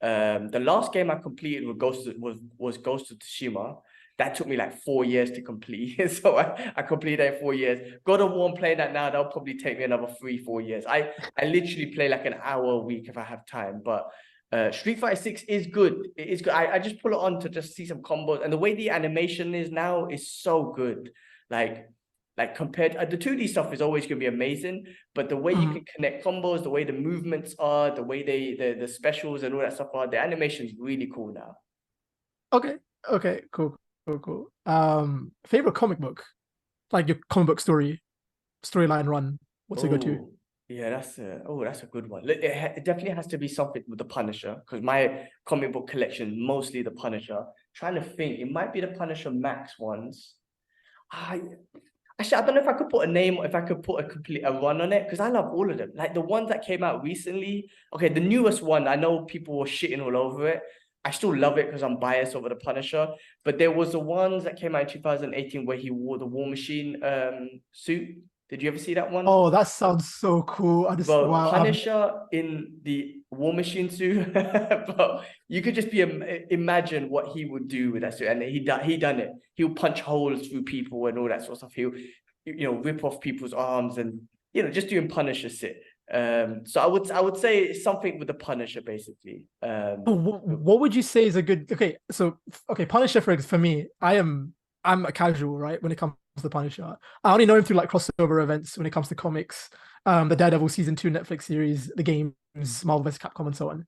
The last game I completed was Ghost of Tsushima. That took me like 4 years to complete. So I completed that in 4 years. God of War, I'm playing that now. That'll probably take me another 3-4 years. I literally play like an hour a week if I have time. But Street Fighter 6 is good. It is good. I just pull it on to just see some combos. And the way the animation is now is so good. Like compared, the 2D stuff is always going to be amazing, but the way you can connect combos, the way the movements are, the way the specials and all that stuff are, the animation is really cool now. Okay, cool. Favorite comic book, like your comic book storyline run. What's a go-to? Yeah, that's a good one. It definitely has to be something with the Punisher, because my comic book collection is mostly the Punisher. Trying to think, it might be the Punisher Max ones. Actually, I don't know if I could put a name, if I could put a run on it, because I love all of them. Like the ones that came out recently. Okay, the newest one, I know people were shitting all over it. I still love it because I'm biased over the Punisher. But there was the ones that came out in 2018 where he wore the War Machine suit. Did you ever see that one? Oh, that sounds so cool. Bro, wow. Punisher in the War Machine suit. Bro, you could just imagine what he would do with that suit, and he done it. He'll punch holes through people and all that sort of stuff. He'll rip off people's arms and just doing Punisher shit. So I would say it's something with the Punisher basically. What would you say is a good? Okay, Punisher for me, I'm a casual, right, when it comes to the Punisher. I only know him through like crossover events when it comes to comics, the Daredevil season 2 Netflix series, the games, Marvel vs. Capcom, and so on.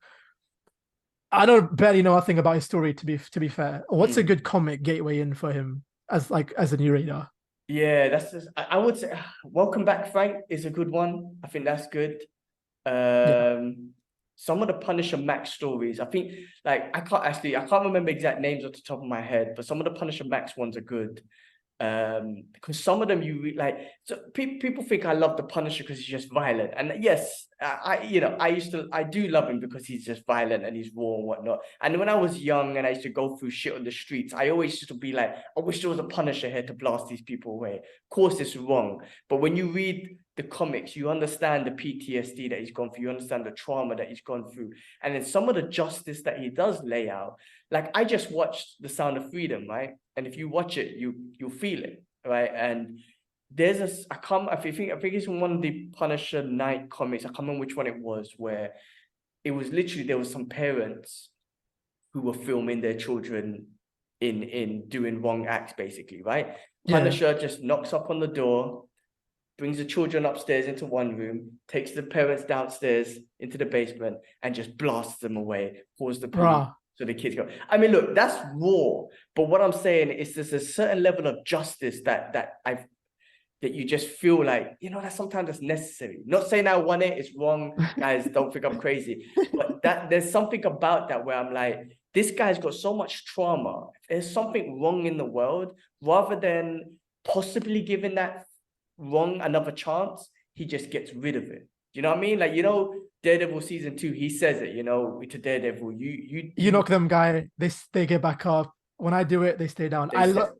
I don't barely know nothing about his story, to be fair. What's a good comic gateway in for him as a new reader? Yeah, that's just, I would say Welcome Back, Frank is a good one. I think that's good. Some of the Punisher Max stories, I think, like I can't remember exact names off the top of my head, but some of the Punisher Max ones are good. Because some of them so people think I love the Punisher because he's just violent, and yes, I do love him because he's just violent and he's raw and whatnot. And when I was young and I used to go through shit on the streets, I always used to be like, I wish there was a Punisher here to blast these people away. Of course it's wrong, but when you read the comics, you understand the PTSD that he's gone through, you understand the trauma that he's gone through, and then some of the justice that he does lay out. Like I just watched The Sound of Freedom, right? And if you watch it, you'll feel it, right? And there's I think it's in one of the Punisher Night comics. I can't remember which one it was, where it was literally there was some parents who were filming their children in doing wrong acts, basically, right? Punisher just knocks up on the door, brings the children upstairs into one room, takes the parents downstairs into the basement, and just blasts them away, calls the police. So the kids go. I mean, look, that's raw. But what I'm saying is there's a certain level of justice that you just feel like, that sometimes that's necessary. Not saying I want it, it's wrong, guys, don't think I'm crazy. But there's something about that where I'm like, this guy's got so much trauma. There's something wrong in the world, rather than possibly giving that wrong another chance, he just gets rid of it. Do you know what I mean? Like, Daredevil season 2, he says it, to Daredevil, you knock them, guy, they get back up. When I do it, they stay down.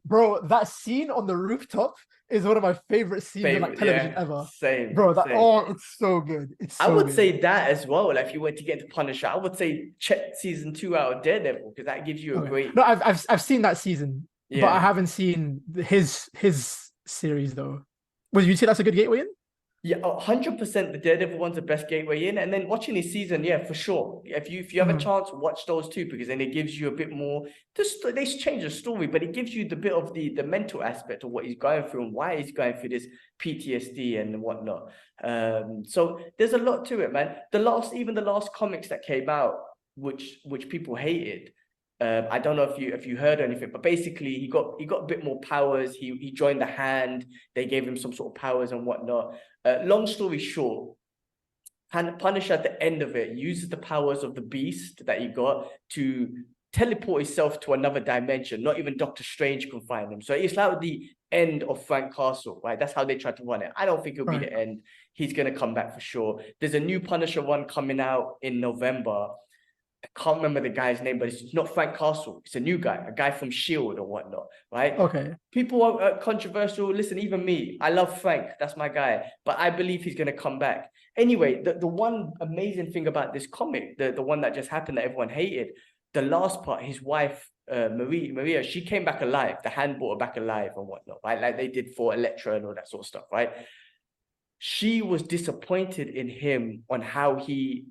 Bro, that scene on the rooftop is one of my favorite scenes in like television ever. Same, bro. Same. It's so good. I would say that as well. Like if you were to get to Punisher, I would say check season 2 out of Daredevil, because that gives you a great. No, I've seen that season, but I haven't seen his series though. Would you say that's a good gateway in? Yeah, 100%. The Daredevil one's the best gateway in, and then watching his season, yeah, for sure. If you have a chance, watch those two, because then it gives you a bit more. They change the story, but it gives you the bit of the mental aspect of what he's going through and why he's going through this PTSD and whatnot. So there's a lot to it, man. The last comics that came out, which people hated. I don't know if you heard anything, but basically he got a bit more powers. He joined the Hand. They gave him some sort of powers and whatnot. Long story short, Punisher at the end of it uses the powers of the Beast that he got to teleport himself to another dimension. Not even Doctor Strange can find him. So it's like the end of Frank Castle, right? That's how they tried to run it. I don't think it'll be the end. He's gonna come back for sure. There's a new Punisher one coming out in November. I can't remember the guy's name, but it's not Frank Castle. It's a new guy, a guy from S.H.I.E.L.D. or whatnot, right? Okay. People are controversial. Listen, even me, I love Frank. That's my guy. But I believe he's going to come back. Anyway, the one amazing thing about this comic, the one that just happened that everyone hated, the last part, his wife Maria, she came back alive. The hand brought her back alive and whatnot, right? Like they did for Electra and all that sort of stuff, right? She was disappointed in him on how he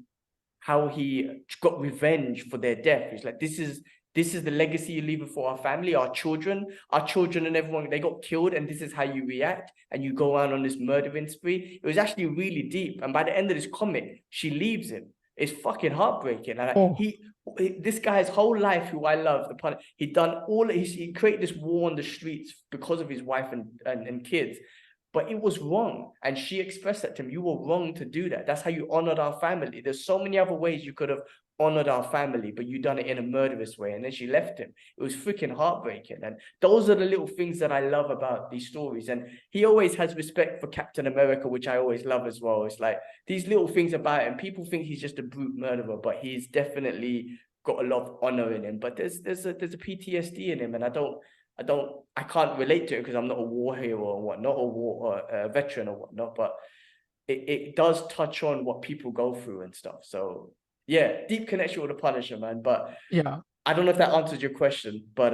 got revenge for their death. He's like, this is the legacy you're leaving for our family, our children and everyone, they got killed, and this is how you react, and you go on this murdering spree. It was actually really deep. And by the end of this comic, she leaves him. It's fucking heartbreaking. And this guy's whole life, who I love, he created this war on the streets because of his wife and kids. But it was wrong. And she expressed that to him. You were wrong to do that. That's how you honored our family. There's so many other ways you could have honored our family, but you done it in a murderous way. And then she left him. It was freaking heartbreaking. And those are the little things that I love about these stories. And he always has respect for Captain America, which I always love as well. It's like these little things about him. People think he's just a brute murderer, but he's definitely got a lot of honor in him. But there's a PTSD in him, and I can't relate to it because I'm not a war hero or whatnot, or a veteran or whatnot, but it does touch on what people go through and stuff. So yeah, deep connection with the Punisher, man. But yeah, I don't know if that answers your question, but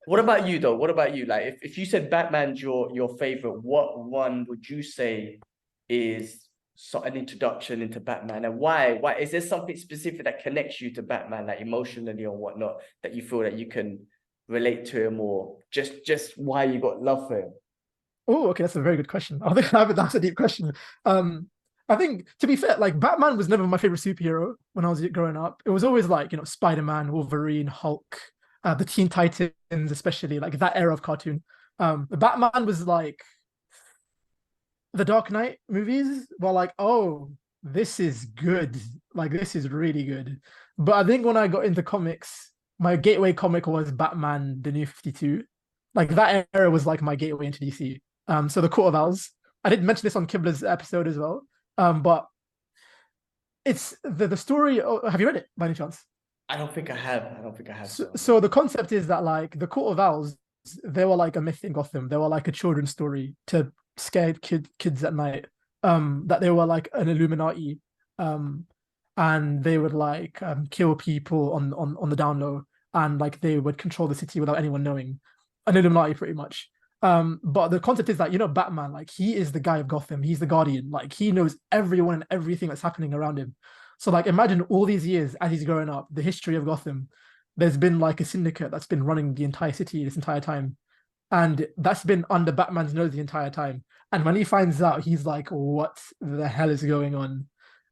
what about you though? What about you? Like if you said Batman's your favorite, what one would you say is an introduction into Batman, and why? Why is there something specific that connects you to Batman, like emotionally or whatnot, that you feel that you can relate to him, or just why you got love for him? Oh, okay, that's a very good question. I think that's a deep question. I think, to be fair, like Batman was never my favorite superhero when I was growing up. It was always like, Spider-Man, Wolverine, Hulk, the Teen Titans, especially like that era of cartoon. Batman was like the Dark Knight movies were like, oh, this is good. Like this is really good. But I think when I got into comics, my gateway comic was Batman: The New 52. Like that era was like my gateway into DC. So the Court of Owls. I did mention this on Kibler's episode as well. But it's the story. Have you read it by any chance? I don't think I have. So the concept is that like the Court of Owls, they were like a myth in Gotham. They were like a children's story to scare kids at night. That they were like an Illuminati. And they would like kill people on the down low, and like they would control the city without anyone knowing. An Illuminati, pretty much. But the concept is that Batman, like he is the guy of Gotham. He's the guardian. Like he knows everyone and everything that's happening around him. So like imagine all these years as he's growing up, the history of Gotham. There's been like a syndicate that's been running the entire city this entire time, and that's been under Batman's nose the entire time. And when he finds out, he's like, "What the hell is going on?"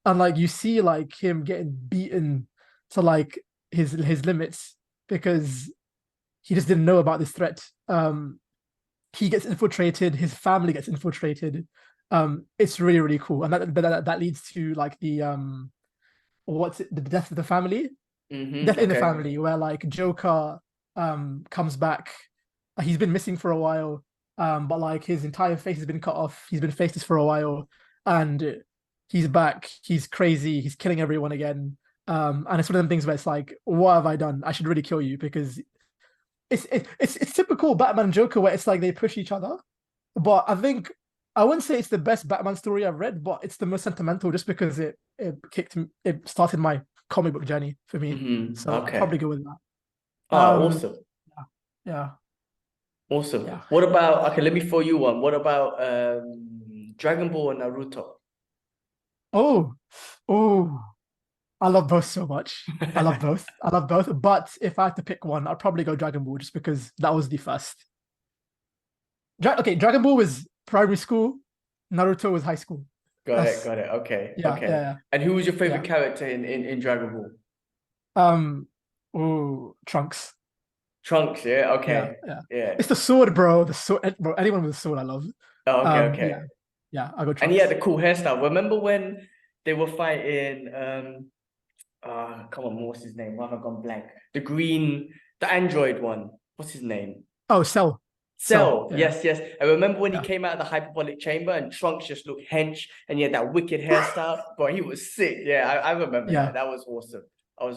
And like you see like him getting beaten to like his limits because he just didn't know about this threat. He gets infiltrated, his family gets infiltrated. It's really, really cool. And that leads to like the the death of the family. Death in the family, where like Joker comes back. He's been missing for a while. But like his entire face has been cut off. He's been faceless for a while. And he's back. He's crazy. He's killing everyone again. And it's one of them things where it's like, what have I done? I should really kill you, because it's typical Batman and Joker where it's like they push each other. But I wouldn't say it's the best Batman story I've read, but it's the most sentimental just because it started my comic book journey for me. So I'll probably go with that. Awesome. Yeah. Awesome. Yeah. What about, let me throw you one. What about Dragon Ball and Naruto? Oh, I love both so much. I love both. But if I had to pick one, I'd probably go Dragon Ball just because that was the first. Dragon Ball was primary school. Naruto was high school. Got it. Okay. Yeah, okay. yeah. And who was your favorite character in Dragon Ball? Trunks. Trunks, yeah? Okay. Yeah. It's the sword, bro. The sword, bro. Anyone with a sword, I love. Oh, okay. Yeah, I go Trunks. And he had the cool hairstyle. Remember when they were fighting come on, what's his name? Why have I gone blank? The android one. What's his name? Oh, Cell. Cell. Yes. I remember when he came out of the hyperbolic chamber and Trunks just looked hench and he had that wicked hairstyle. But he was sick. Yeah, I remember that. That was awesome. I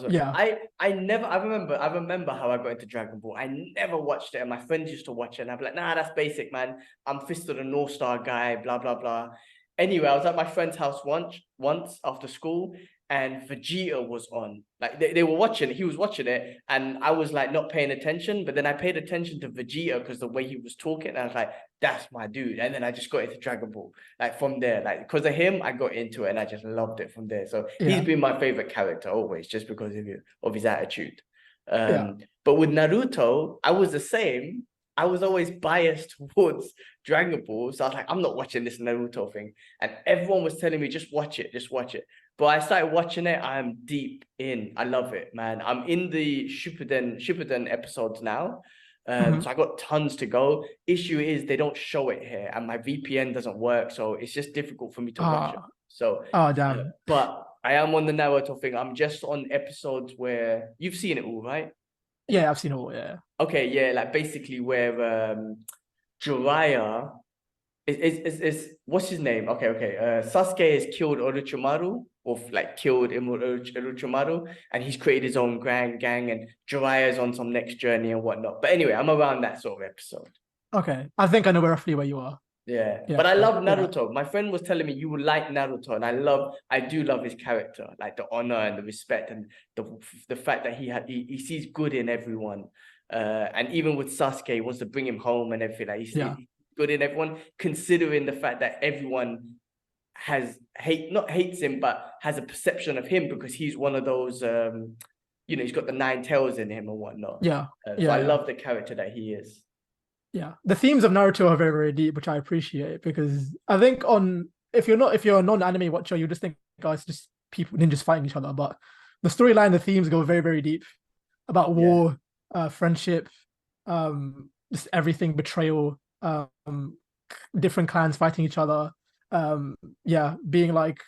remember how I got into Dragon Ball. I never watched it, and my friends used to watch it, and I'd be like, nah, that's basic, man. I'm Fist of the North Star guy, blah blah blah. Anyway, I was at my friend's house once after school, and Vegeta was on. Like they were watching it, he was watching it, and I was like not paying attention, but then I paid attention to Vegeta because the way he was talking, and I was like, that's my dude. And then I just got into Dragon Ball. Like from there, like because of him, I got into it and I just loved it from there. So he's been my favorite character always, just because of his attitude. But with Naruto, I was the same. I was always biased towards Dragon Ball. So I was like, I'm not watching this Naruto thing. And everyone was telling me, just watch it, just watch it. But I started watching it. I'm deep in. I love it, man. I'm in the Shippuden episodes now. So I got tons to go. Issue is they don't show it here, and my VPN doesn't work, so it's just difficult for me to watch it. So, damn. But I am on the Naruto thing. I'm just on episodes where you've seen it all, right? Yeah, I've seen it all. Yeah. Okay, yeah, like basically where Jiraiya is what's his name? Okay. Sasuke has killed Orochimaru, or like killed Orochimaru, and he's created his own gang, and Jiraiya's on some next journey and whatnot. But anyway, I'm around that sort of episode. Okay, I think I know roughly where you are. Yeah, but I love Naruto. My friend was telling me you would like Naruto, and I do love his character, like the honor and the respect, and the fact that he sees good in everyone. And even with Sasuke, he wants to bring him home and everything. Like he's good in everyone, considering the fact that everyone not hates him, but has a perception of him because he's one of those he's got the 9 tails in him and whatnot. So I love the character that he is. Yeah, the themes of Naruto are very, very deep, which I appreciate, because I think if you're a non-anime watcher, you just think, oh, it's just people ninjas fighting each other. But the storyline, the themes go very, very deep about war, friendship, just everything, betrayal, different clans fighting each other. Being like,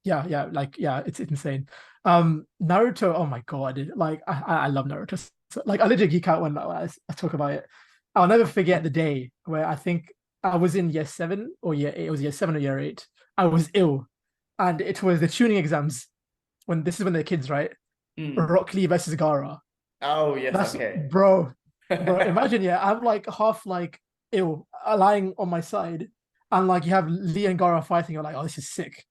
it's insane. Naruto, oh my god, like I love Naruto. So, like I legit geek out when I talk about it. I'll never forget the day where I think I was in year 7 or year 8. It was year 7 or year 8. I was ill, and it was the tuning exams. When they're kids, right? Rock Lee versus Gaara. Oh yes, okay, bro. Imagine, I'm like half like ill, lying on my side, and like you have Lee and Gaara fighting. You're like, oh, this is sick.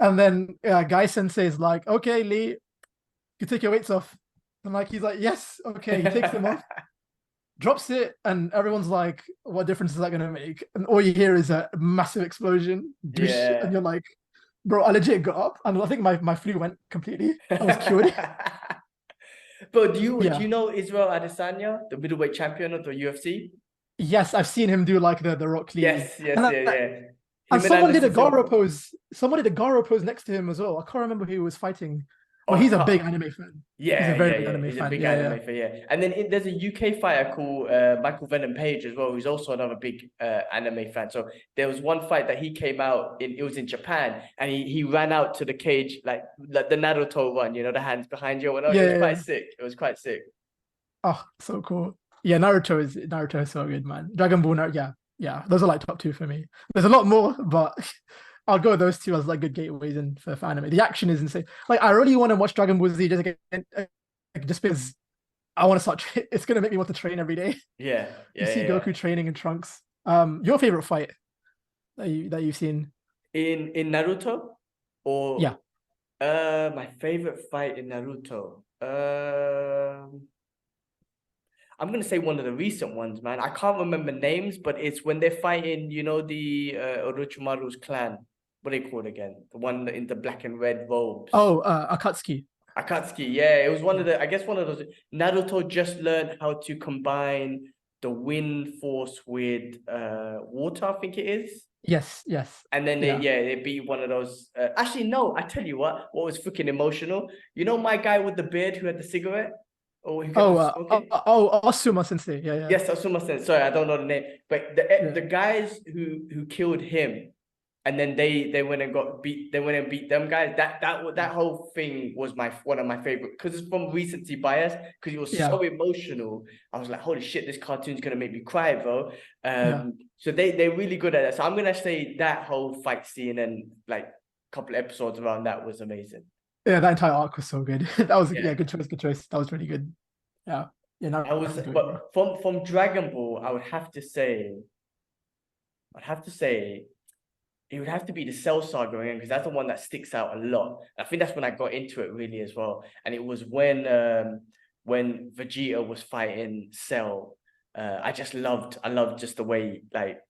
And then Guy Sensei is like, okay, Lee, you take your weights off. And like he's like, yes, okay. He takes them off. Drops it, and everyone's like, what difference is that going to make? And all you hear is a massive explosion. And you're like, bro, I legit got up, and I think my flu went completely. I was cured. But do you know Israel Adesanya, the middleweight champion of the UFC? Yes, I've seen him do like the Rock Lee. Yes. And someone did a Garo pose. Someone did a Garo pose next to him as well. I can't remember who was fighting. Well, he's a big anime fan. Yeah, he's a very big anime he's fan. a big anime fan, yeah. And then there's a UK fighter called Michael Venom Page as well, who's also another big anime fan. So there was one fight that he came out in, it was in Japan, and he ran out to the cage like the Naruto run, the hands behind you. It was quite sick. It was quite sick. Oh, so cool. Yeah, Naruto is so good, man. Dragon Ball, yeah. Those are like top 2 for me. There's a lot more, but I'll go with those 2 as like good gateways in for anime. The action is insane. Like I really want to watch Dragon Ball Z just because I want to start. It's gonna make me want to train every day. Yeah. You see Goku training in Trunks. Your favorite fight that you've seen in Naruto, or my favorite fight in Naruto. I'm gonna say one of the recent ones, man. I can't remember names, but it's when they're fighting, the Orochimaru's clan. What are they called again? The one in the black and red robes. Oh, Akatsuki. Akatsuki, yeah. It was one of those. Naruto just learned how to combine the wind force with water, I think it is. Yes. And then they beat one of those. Actually, no, I tell you what was freaking emotional. You know my guy with the beard who had the cigarette? Asuma Sensei. Yeah. Yes, Asuma Sensei. Sorry, I don't know the name. But the guys who killed him, and then they went and beat them guys. That whole thing was one of my favorite, because it's from recency bias, because it was so emotional. I was like, holy shit, this cartoon's gonna make me cry, bro. So they're really good at that. So I'm gonna say that whole fight scene and like a couple of episodes around that was amazing. Yeah, that entire arc was so good. That was good choice. That was really good. Yeah. But from Dragon Ball, I'd have to say it would have to be the Cell Saga again, because that's the one that sticks out a lot. I think that's when I got into it really as well. And it was when Vegeta was fighting Cell. I loved just the way, like,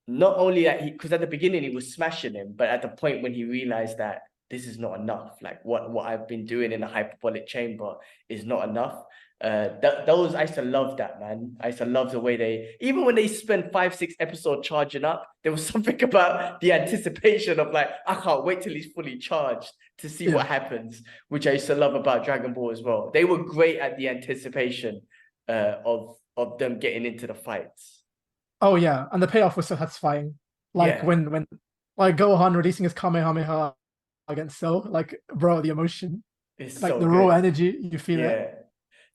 not only that because at the beginning he was smashing him, but at the point when he realized that this is not enough, like what I've been doing in the hyperbolic chamber is not enough. Those I used to love that, man. I used to love the way they, even when they spent 5-6 episodes charging up, there was something about the anticipation of like, I can't wait till he's fully charged to see what happens, which I used to love about Dragon Ball as well. They were great at the anticipation of them getting into the fights. Oh yeah, and the payoff was so satisfying. Like when like Gohan releasing his Kamehameha against Cell, like bro, the emotion, It's like so the good. raw energy, you feel it.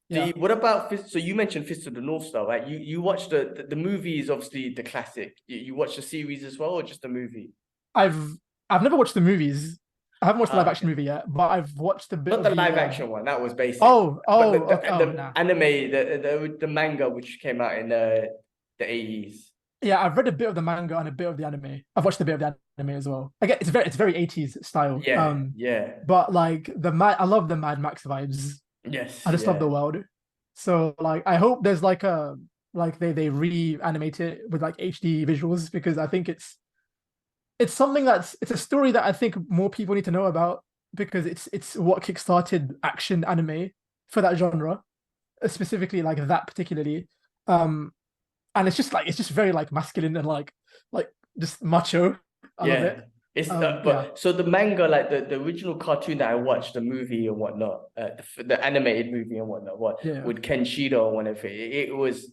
Yeah. What about Fist? So you mentioned Fist of the North Star, right? You watched the movie is obviously the classic. You watched the series as well, or just the movie? I've never watched the movies. I haven't watched the live action Okay. movie yet, but I've watched a bit Not of the live action one. That was basic. Oh, But okay. the Nah. anime, the manga, which came out in the 80s. Yeah, I've read a bit of the manga and a bit of the anime. I've watched a bit of the anime as well. Again, it's very 80s style. Yeah. But like I love the Mad Max vibes. Yes. I just love the world. So like I hope there's like they reanimate it with like HD visuals, because I think it's something it's a story that I think more people need to know about, because it's what kickstarted action anime for that genre, specifically like that particularly. And it's just very like masculine and like just macho. I love it. It's so the manga, like the original cartoon that I watched, the movie and whatnot, the animated movie and whatnot, with Ken Shido and whatever, it was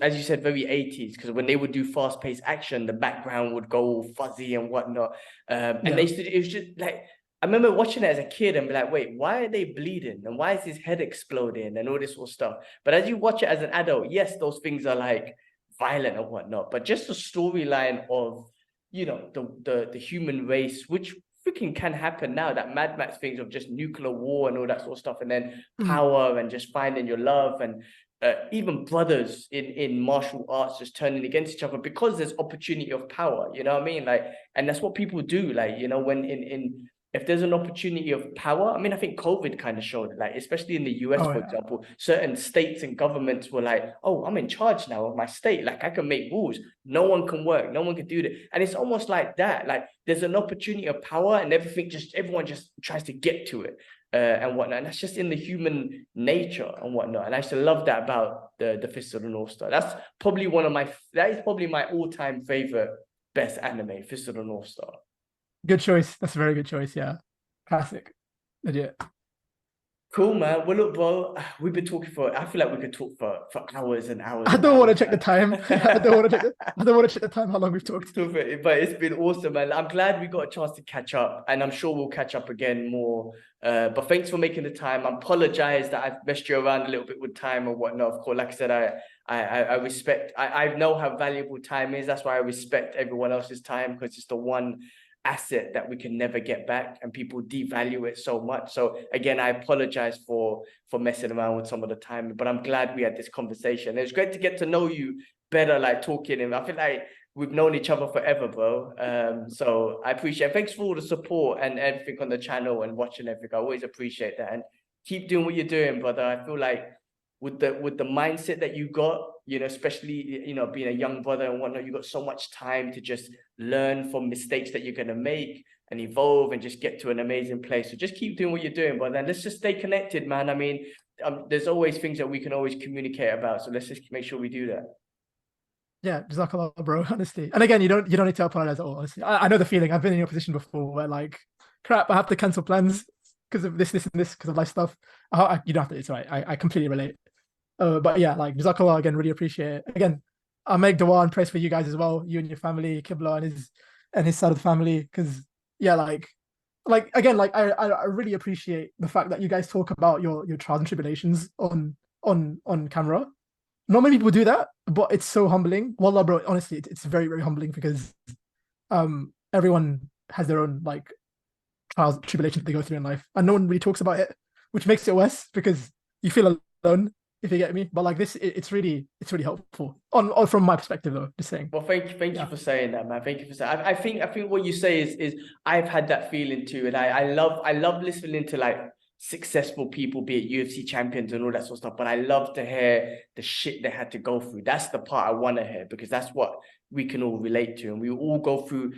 as you said, very 80s, because when they would do fast-paced action, the background would go all fuzzy and whatnot. And it was just like, I remember watching it as a kid and be like, wait, why are they bleeding? And why is his head exploding and all this sort of stuff? But as you watch it as an adult, yes, those things are like violent and whatnot, but just the storyline of, the human race, which freaking can happen now, that Mad Max things of just nuclear war and all that sort of stuff, and then power and just finding your love, and even brothers in martial arts just turning against each other because there's opportunity of power, you know what I mean? Like, and that's what people do, like, when if there's an opportunity of power, I mean, I think COVID kind of showed it, like, especially in the US, for example, certain states and governments were like, oh, I'm in charge now of my state. Like, I can make rules. No one can work. No one can do that. And it's almost like that. Like, there's an opportunity of power and everyone just tries to get to it and whatnot. And that's just in the human nature and whatnot. And I used to love that about the Fist of the North Star. That is probably my all-time favorite best anime, Fist of the North Star. Good choice. That's a very good choice. Yeah. Classic. Legit. Cool, man. Well, look, bro, we've been talking I feel like we could talk for hours and hours. I don't want to check the time. I don't want to check the time, how long we've talked. But it's been awesome, man. I'm glad we got a chance to catch up, and I'm sure we'll catch up again more. But thanks for making the time. I apologize that I've messed you around a little bit with time and whatnot. Of course, like I said, I respect, I know how valuable time is. That's why I respect everyone else's time, because it's the one asset that we can never get back, and people devalue it so much. So again, I apologize for messing around with some of the time, but I'm glad we had this conversation. It was great to get to know you better, like talking, and I feel like we've known each other forever, bro. So I appreciate it. Thanks for all the support and everything on the channel and watching everything. I always appreciate that, and keep doing what you're doing, brother. I feel like with the mindset that you got, especially, being a young brother and whatnot, you got so much time to just learn from mistakes that you're going to make and evolve and just get to an amazing place. So just keep doing what you're doing, brother. And let's just stay connected, man. I mean, there's always things that we can always communicate about. So let's just make sure we do that. Yeah, jazakallah, bro, honestly. And again, you don't need to apologize at all, honestly. I know the feeling. I've been in your position before where like, crap, I have to cancel plans because of this and this, because of life stuff. You don't have to, it's all right. I completely relate. But yeah, like, jazakallah again, really appreciate it. Again, I make dua and praise for you guys as well, you and your family, Qibla and his side of the family, because yeah, like again, like I really appreciate the fact that you guys talk about your trials and tribulations on camera. Not many people do that, but it's so humbling. Wallah, bro, honestly, it's very, very humbling, because everyone has their own like trials and tribulations they go through in life, and no one really talks about it, which makes it worse because you feel alone. if you get me. But like this, it's really helpful on from my perspective though. Just saying. Well, thank you for saying that, man. Thank you for saying. I think what you say is I've had that feeling too, and I love listening to like successful people, be it UFC champions and all that sort of stuff. But I love to hear the shit they had to go through. That's the part I want to hear, because that's what we can all relate to, and we all go through.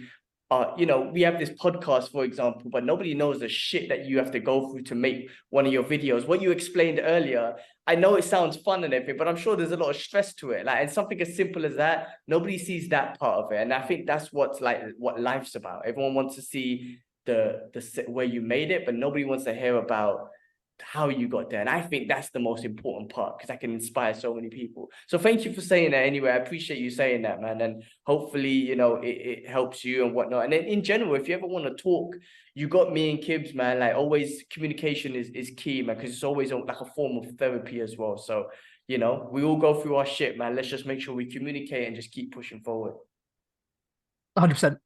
You know, we have this podcast, for example, but nobody knows the shit that you have to go through to make one of your videos. What you explained earlier, I know it sounds fun and everything, but I'm sure there's a lot of stress to it. Like, and something as simple as that, nobody sees that part of it. And I think that's what's like what life's about. Everyone wants to see the where you made it, but nobody wants to hear about how you got there. And I think that's the most important part, because I can inspire so many people. So thank you for saying that anyway. I appreciate you saying that, man. And hopefully, you know, it helps you and whatnot. And then in general, if you ever want to talk, you got me and Kibbs, man. Like always, communication is key, man, because it's always like a form of therapy as well. So, you know, we all go through our shit, man. Let's just make sure we communicate and just keep pushing forward. 100%.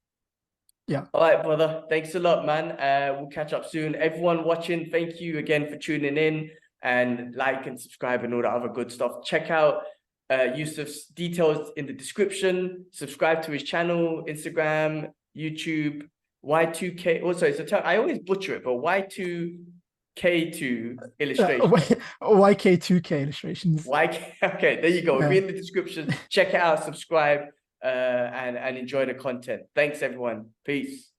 Yeah. All right, brother. Thanks a lot, man. We'll catch up soon. Everyone watching, thank you again for tuning in, and like and subscribe and all that other good stuff. Check out Yusuf's details in the description. Subscribe to his channel, Instagram, YouTube, Y2K. Also, it's a term I always butcher it, but Y2K2 illustration. YK2K illustrations. Okay, there you go. It'll be in the description. Check it out, subscribe. And enjoy the content. Thanks, everyone. Peace.